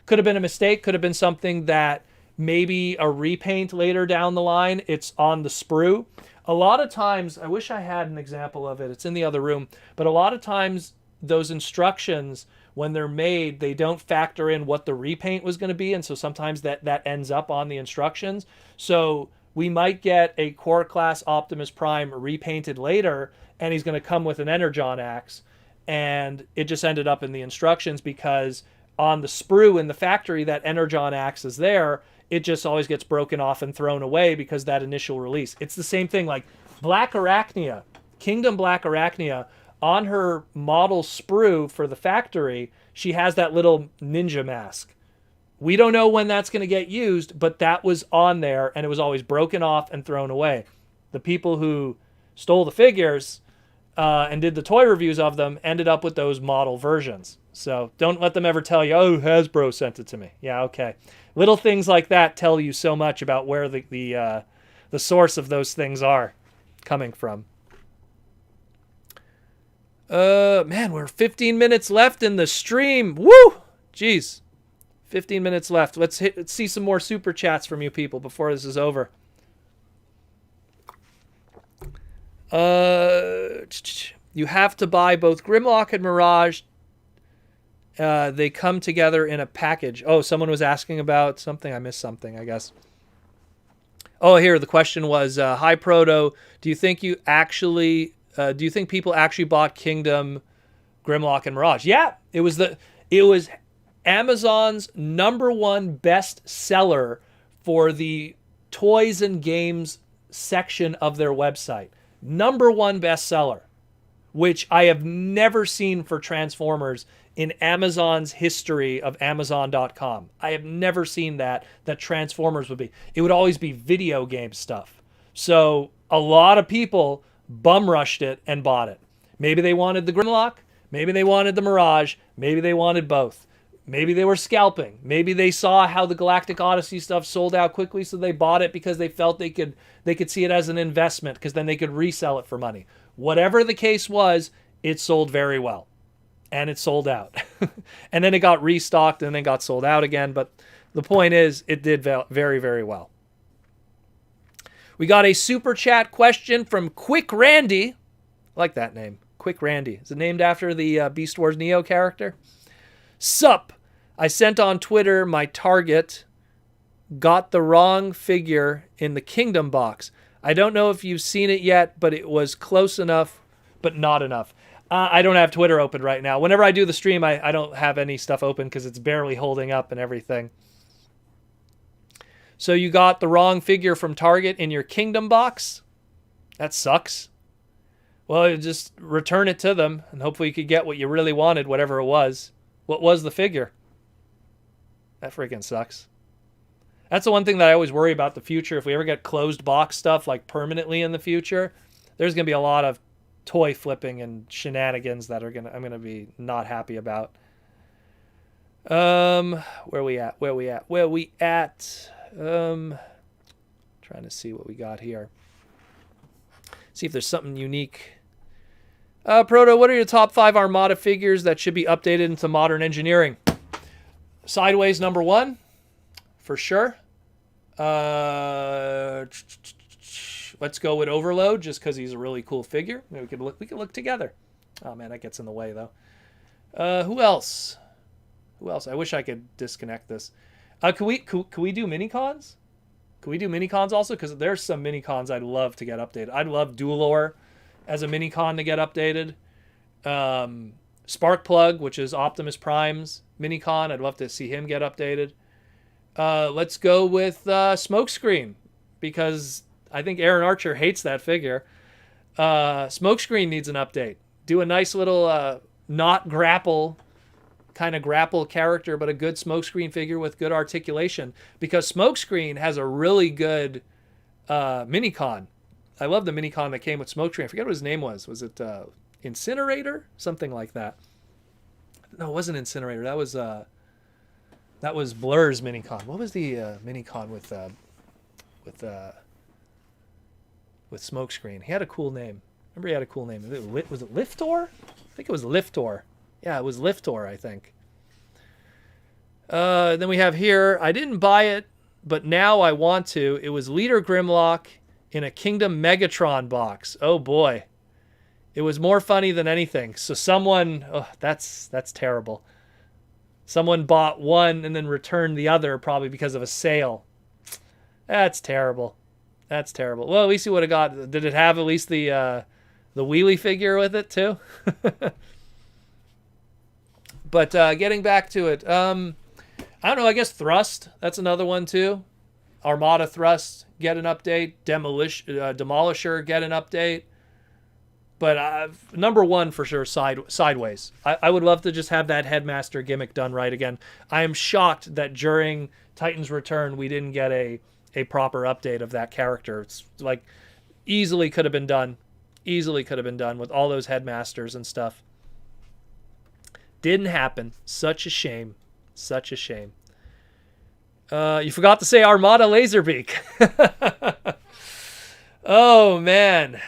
Could have been a mistake, could have been something that maybe a repaint later down the line. It's on the sprue. A lot of times, I wish I had an example of it. It's in the other room. But a lot of times, those instructions, when they're made, they don't factor in what the repaint was going to be. And so sometimes that ends up on the instructions. So we might get a Core Class Optimus Prime repainted later, and he's going to come with an Energon axe. And it just ended up in the instructions because on the sprue in the factory, that Energon axe is there. It just always gets broken off and thrown away because that initial release. It's the same thing like Black Arachnia, Kingdom Black Arachnia, on her model sprue for the factory, she has that little ninja mask. We don't know when that's going to get used, but that was on there and it was always broken off and thrown away. The people who stole the figures and did the toy reviews of them ended up with those model versions. So don't let them ever tell you, oh, Hasbro sent it to me. Yeah, okay. Little things like that tell you so much about where the source of those things are coming from. Man, we're 15 minutes left in the stream. Woo! Jeez. 15 minutes left. Let's see some more super chats from you people before this is over. You have to buy both Grimlock and Mirage. They come together in a package. Oh, someone was asking about something. I missed something, I guess. Oh, here the question was, hi Proto, do you think people actually bought Kingdom, Grimlock, and Mirage? Yeah, it was Amazon's #1 best seller for the toys and games section of their website. #1 bestseller, which I have never seen for Transformers in Amazon's history of Amazon.com. I have never seen that Transformers would be. It would always be video game stuff. So a lot of people bum rushed it and bought it. Maybe they wanted the Grimlock, maybe they wanted the Mirage, maybe they wanted both. Maybe they were scalping. Maybe they saw how the Galactic Odyssey stuff sold out quickly, so they bought it because they felt they could see it as an investment because then they could resell it for money. Whatever the case was, it sold very well. And it sold out. And then it got restocked and then got sold out again. But the point is, it did very, very well. We got a super chat question from Quick Randy. I like that name. Quick Randy. Is it named after the Beast Wars Neo character? Sup. I sent on Twitter my target. Got the wrong figure in the Kingdom box. I don't know if you've seen it yet, but it was close enough, but not enough. I don't have Twitter open right now. Whenever I do the stream, I don't have any stuff open because it's barely holding up and everything. So you got the wrong figure from Target in your Kingdom box? That sucks. Well, you just return it to them and hopefully you could get what you really wanted, whatever it was. What was the figure? That freaking sucks. That's the one thing that I always worry about the future. If we ever get closed box stuff like permanently in the future, there's going to be a lot of toy flipping and shenanigans that I'm gonna be not happy about. Where we at? Trying to see what we got here. See if there's something unique. Proto, what are your top 5 Armada figures that should be updated into modern engineering? Sideways #1, for sure. Uh, let's go with Overload, just because he's a really cool figure. Maybe we could look together. Oh man, that gets in the way though. Who else? Who else? I wish I could disconnect this. Can we do mini cons? Can we do mini cons also? Because there's some mini cons I'd love to get updated. I'd love Dualor as a mini con to get updated. Sparkplug, which is Optimus Prime's mini con, I'd love to see him get updated. Let's go with Smokescreen, because I think Aaron Archer hates that figure. Smokescreen needs an update. Do a nice little not grapple kind of grapple character, but a good Smokescreen figure with good articulation, because Smokescreen has a really good mini-con. I love the mini-con that came with Smokescreen. I forget what his name was. Was it Incinerator? Something like that. No, it wasn't Incinerator. That was Blur's mini-con. What was the mini-con with Smokescreen? He had a cool name. Remember, he had a cool name. Was it Liftor? I think it was Liftor. Yeah, it was Liftor, I think. Then we have here, I didn't buy it, but now I want to. It was Leader Grimlock in a Kingdom Megatron box. Oh boy. It was more funny than anything. So someone, that's terrible. Someone bought one and then returned the other, probably because of a sale. That's terrible. That's terrible. Well, at least you would have got, did it have at least the wheelie figure with it too? But getting back to it, I don't know, I guess Thrust, that's another one too. Armada Thrust, get an update. Demolisher, get an update. But number one for sure, Sideways. I would love to just have that Headmaster gimmick done right again. I am shocked that during Titan's Return we didn't get a proper update of that character. It's like easily could have been done. Easily could have been done with all those Headmasters and stuff. Didn't happen. Such a shame. Such a shame. You forgot to say Armada Laserbeak. Oh, man.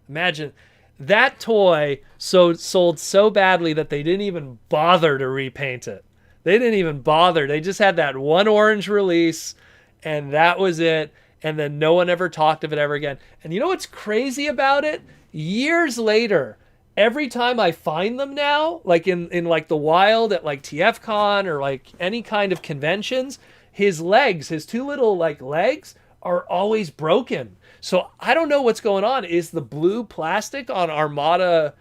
Imagine. That toy sold so badly that they didn't even bother to repaint it. They didn't even bother. They just had that one orange release, and that was it. And then no one ever talked of it ever again. And you know what's crazy about it? Years later, every time I find them now, like in like the wild at like TFCon or like any kind of conventions, his two little like legs are always broken. So I don't know what's going on. Is the blue plastic on Armada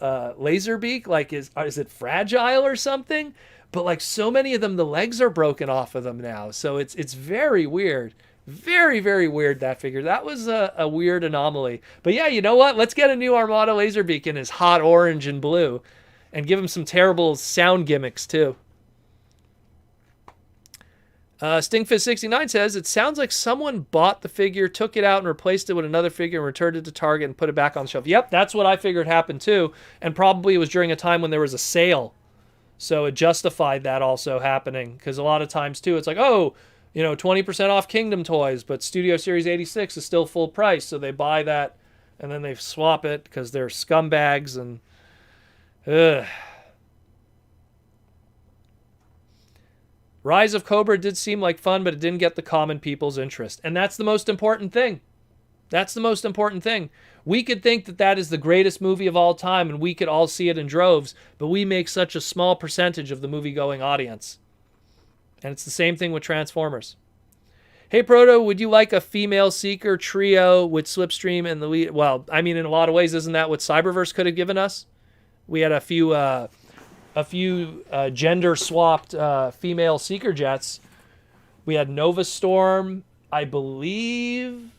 Laserbeak, like is it fragile or something? But like so many of them, the legs are broken off of them now. So it's very weird. Very, very weird, that figure. That was a weird anomaly. But yeah, you know what? Let's get a new Armada Laserbeak in his hot orange and blue and give him some terrible sound gimmicks too. Stingfist69 says, it sounds like someone bought the figure, took it out and replaced it with another figure and returned it to Target and put it back on the shelf. Yep, that's what I figured happened too. And probably it was during a time when there was a sale. So it justified that also happening. Because a lot of times too, it's like, 20% off Kingdom toys, but Studio Series 86 is still full price. So they buy that and then they swap it because they're scumbags and... Ugh. Rise of Cobra did seem like fun, but it didn't get the common people's interest. And that's the most important thing. That's the most important thing. We could think that is the greatest movie of all time, and we could all see it in droves, but we make such a small percentage of the movie-going audience. And it's the same thing with Transformers. Hey, Proto, would you like a female Seeker trio with Slipstream and the lead? Well, I mean, in a lot of ways, isn't that what Cyberverse could have given us? We had a few gender-swapped female Seeker jets. We had Nova Storm. I believe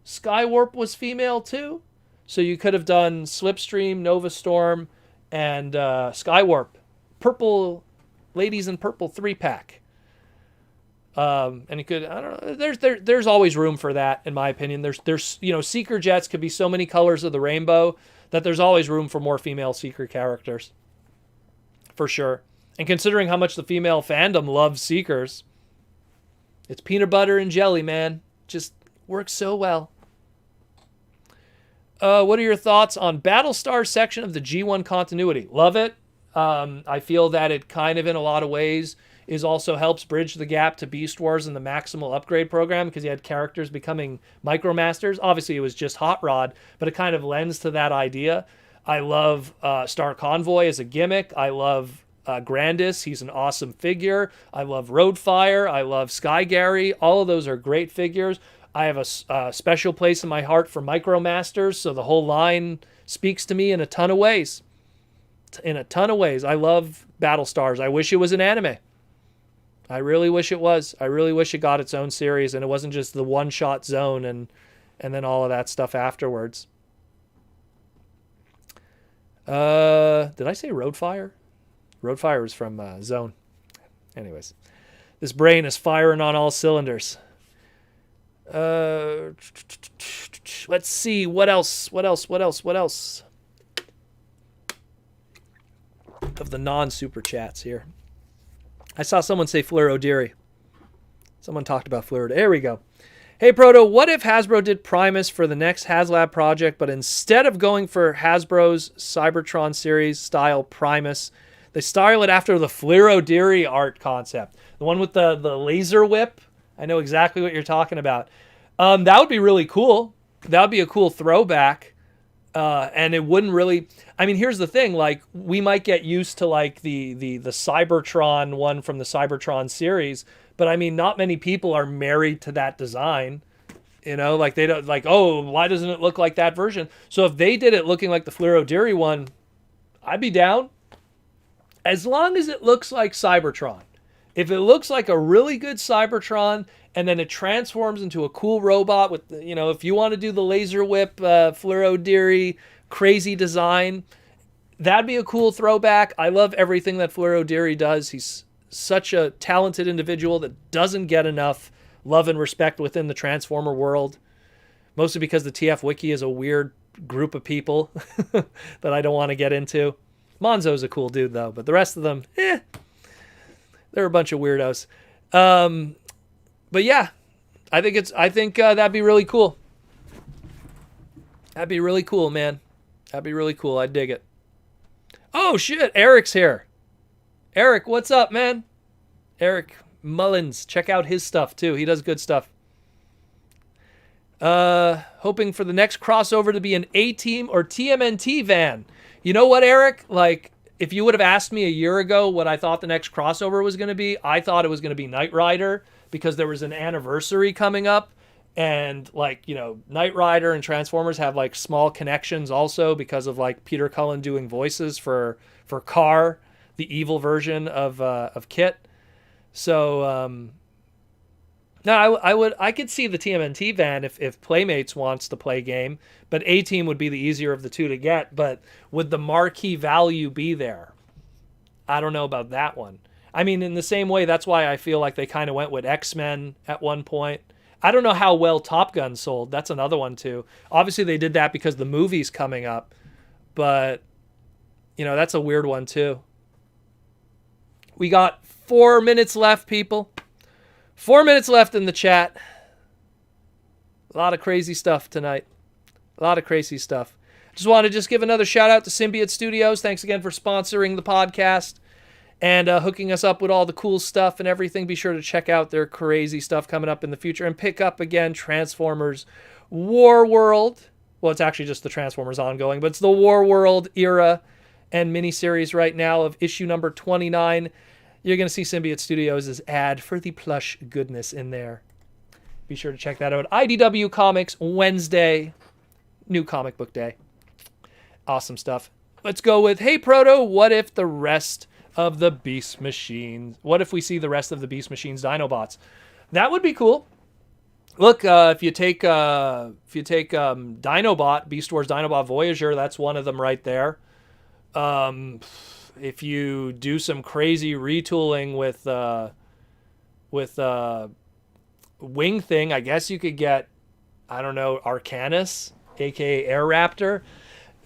Skywarp was female too. So you could have done Slipstream, Nova Storm, and Skywarp. Purple, Ladies in Purple 3-pack. And you could, I don't know, there's always room for that, in my opinion. There's Seeker jets could be so many colors of the rainbow that there's always room for more female Seeker characters. For sure. And considering how much the female fandom loves Seekers, it's peanut butter and jelly, man. Just works so well. What are your thoughts on Battlestar section of the G1 continuity? Love it. I feel that it kind of, in a lot of ways, is also helps bridge the gap to Beast Wars and the Maximal Upgrade program, because you had characters becoming Micromasters. Obviously, it was just Hot Rod, but it kind of lends to that idea. I love Star Convoy as a gimmick. I love Grandis. He's an awesome figure. I love Roadfire. I love Sky Gary. All of those are great figures. I have a special place in my heart for Micromasters, so the whole line speaks to me in a ton of ways. In a ton of ways. I love Battlestars. I wish it was an anime. I really wish it was. I really wish it got its own series and it wasn't just the one-shot Zone and then all of that stuff afterwards. Did I say Roadfire? Roadfire was from Zone. Anyways, this brain is firing on all cylinders. Let's see. What else? Of the non-super chats here. I saw someone say Fleur O'Deary. Someone talked about Fleur. There we go. Hey, Proto, what if Hasbro did Primus for the next HasLab project, but instead of going for Hasbro's Cybertron series style Primus, they style it after the Fleur O'Deary art concept? The one with the laser whip? I know exactly what you're talking about. That would be really cool. That would be a cool throwback. And it wouldn't really... I mean, here's the thing. Like, we might get used to, like, the Cybertron one from the Cybertron series, but, I mean, not many people are married to that design. You know, like, they don't... Like, oh, why doesn't it look like that version? So if they did it looking like the Fleur O'Deary one, I'd be down. As long as it looks like Cybertron. If it looks like a really good Cybertron and then it transforms into a cool robot with, you know, if you want to do the laser whip, Fleur O'Deary, crazy design, that'd be a cool throwback. I love everything that Fleur O'Deary does. He's such a talented individual that doesn't get enough love and respect within the Transformer world. Mostly because the TF Wiki is a weird group of people that I don't want to get into. Monzo's a cool dude, though, but the rest of them, they're a bunch of weirdos. But yeah, I think that'd be really cool. That'd be really cool, man. That'd be really cool. I'd dig it. Oh shit, Eric's here. Eric, what's up, man? Eric Mullins, check out his stuff too. He does good stuff. Hoping for the next crossover to be an A-Team or TMNT van. You know what, Eric? Like, if you would have asked me a year ago what I thought the next crossover was going to be, I thought it was going to be Knight Rider, because there was an anniversary coming up, and, like, you know, Knight Rider and Transformers have, like, small connections also because of, like, Peter Cullen doing voices for Carr, the evil version of Kit. So no, I could see the TMNT van if Playmates wants to play game, but A-Team would be the easier of the two to get. But would the marquee value be there? I don't know about that one. I mean, in the same way, that's why I feel like they kind of went with X-Men at one point. I don't know how well Top Gun sold. That's another one too. Obviously, they did that because the movie's coming up, but you know, that's a weird one too. We got 4 minutes left, people. 4 minutes left in the chat. A lot of crazy stuff tonight. A lot of crazy stuff. Just want to give another shout out to Symbiote Studios. Thanks again for sponsoring the podcast and hooking us up with all the cool stuff and everything. Be sure to check out their crazy stuff coming up in the future and pick up again Transformers War World. Well, it's actually just the Transformers ongoing, but it's the War World era and miniseries right now of issue number 29. You're going to see Symbiote Studios' ad for the plush goodness in there. Be sure to check that out. IDW Comics Wednesday. New comic book day. Awesome stuff. Let's go with, hey, Proto, what if the rest of the Beast Machines... What if we see the rest of the Beast Machines Dinobots? That would be cool. Look, if you take Dinobot, Beast Wars Dinobot Voyager, that's one of them right there. If you do some crazy retooling with Wing Thing, I guess you could get, I don't know, Arcanus, aka Air Raptor.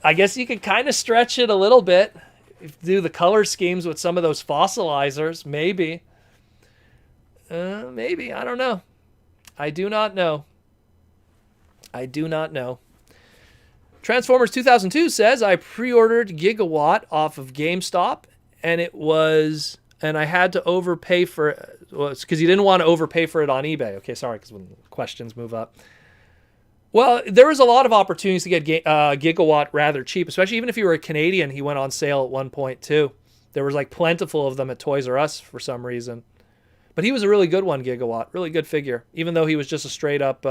I guess you could kind of stretch it a little bit. If you do the color schemes with some of those fossilizers, maybe. Maybe, I don't know. I do not know. Transformers 2002 says, I pre-ordered Gigawatt off of GameStop, and it was and I had to overpay for it. Well, it's because he didn't want to overpay for it on eBay. Okay, sorry, because when questions move up. Well, there was a lot of opportunities to get Gigawatt rather cheap, especially even if you were a Canadian. He went on sale at one point too. There was like plentiful of them at Toys R Us for some reason. But he was a really good one, Gigawatt. Really good figure. Even though he was just a straight up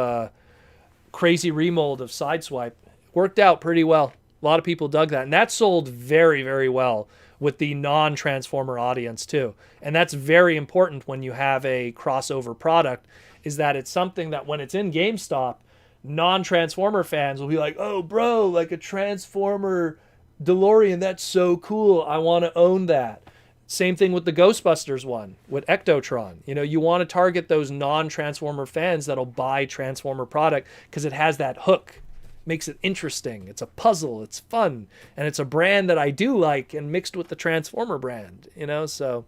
crazy remold of Sideswipe. Worked out pretty well. A lot of people dug that. And that sold very, very well with the non-Transformer audience too. And that's very important when you have a crossover product, is that it's something that when it's in GameStop, non-Transformer fans will be like, oh, bro, like a Transformer DeLorean, that's so cool. I want to own that. Same thing with the Ghostbusters one, with Ectotron. You know, you want to target those non-Transformer fans that'll buy Transformer product because it has that hook. Makes it interesting. It's a puzzle. It's fun. And it's a brand that I do like and mixed with the Transformer brand, you know, so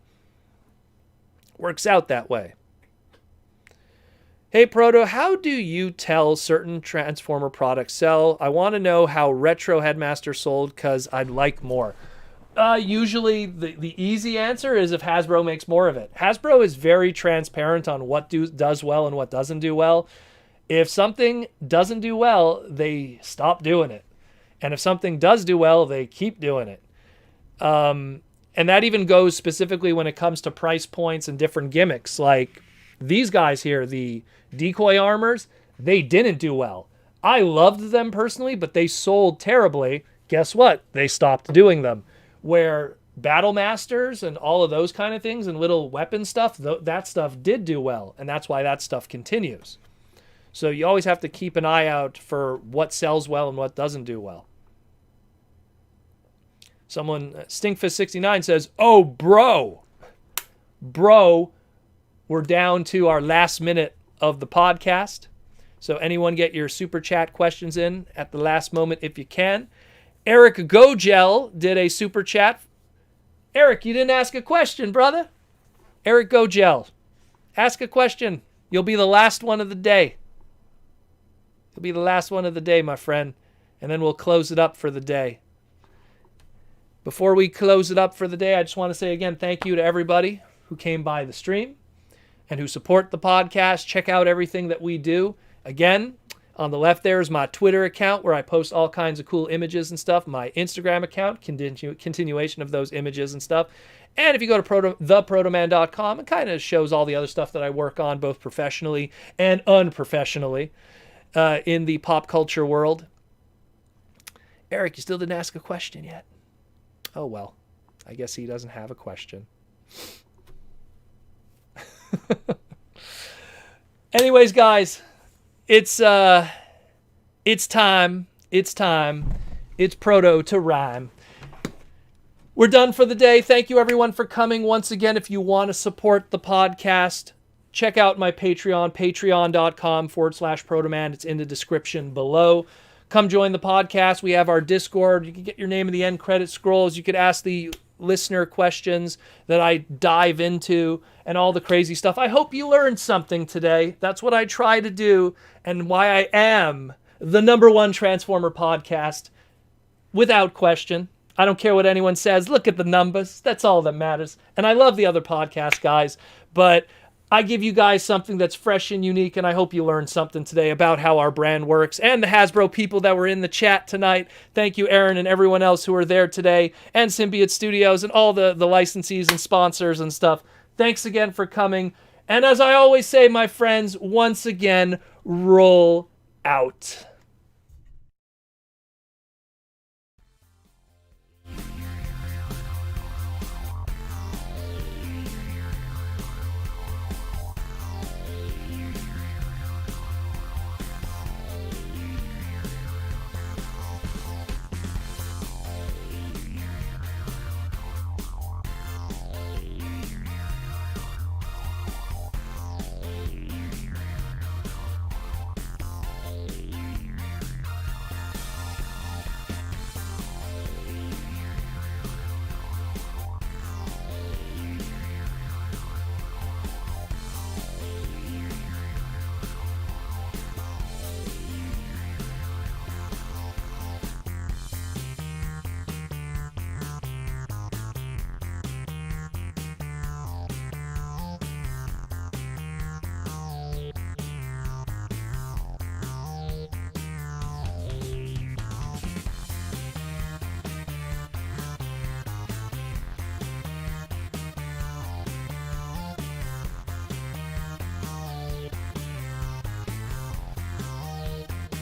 works out that way. Hey, Proto, how do you tell certain Transformer products sell? I want to know how Retro Headmaster sold because I'd like more. Usually the easy answer is if Hasbro makes more of it. Hasbro is very transparent on what does well and what doesn't do well. If something doesn't do well, they stop doing it. And if something does do well, they keep doing it. And that even goes specifically when it comes to price points and different gimmicks. Like these guys here, the decoy armors, they didn't do well. I loved them personally, but they sold terribly. Guess what? They stopped doing them. Where Battle Masters and all of those kind of things and little weapon stuff, that stuff did do well. And that's why that stuff continues. So you always have to keep an eye out for what sells well and what doesn't do well. Someone, Stinkfist69 says, oh, bro, we're down to our last minute of the podcast. So anyone get your super chat questions in at the last moment if you can. Eric Gogel did a super chat. Eric, you didn't ask a question, brother. Eric Gogel, ask a question. You'll be the last one of the day. You'll be the last one of the day, my friend. And then we'll close it up for the day. Before we close it up for the day, I just want to say again, thank you to everybody who came by the stream and who support the podcast. Check out everything that we do. Again, on the left there is my Twitter account where I post all kinds of cool images and stuff. My Instagram account, continuation of those images and stuff. And if you go to theprotoman.com, it kind of shows all the other stuff that I work on, both professionally and unprofessionally, in the pop culture world. Eric, you still didn't ask a question yet. Oh, well. I guess he doesn't have a question. Anyways, guys. It's time. It's Proto to rhyme. We're done for the day. Thank you, everyone, for coming. Once again, if you want to support the podcast, check out my Patreon, patreon.com/Protoman. It's in the description below. Come join the podcast. We have our Discord. You can get your name in the end credit scrolls. You could ask the listener questions that I dive into and all the crazy stuff. I hope you learned something today. That's what I try to do and why I am the #1 Transformer podcast without question. I don't care what anyone says. Look at the numbers. That's all that matters. And I love the other podcast guys, but I give you guys something that's fresh and unique, and I hope you learned something today about how our brand works, and the Hasbro people that were in the chat tonight. Thank you, Aaron, and everyone else who were there today, and Symbiote Studios, and all the licensees and sponsors and stuff. Thanks again for coming. And as I always say, my friends, once again, roll out.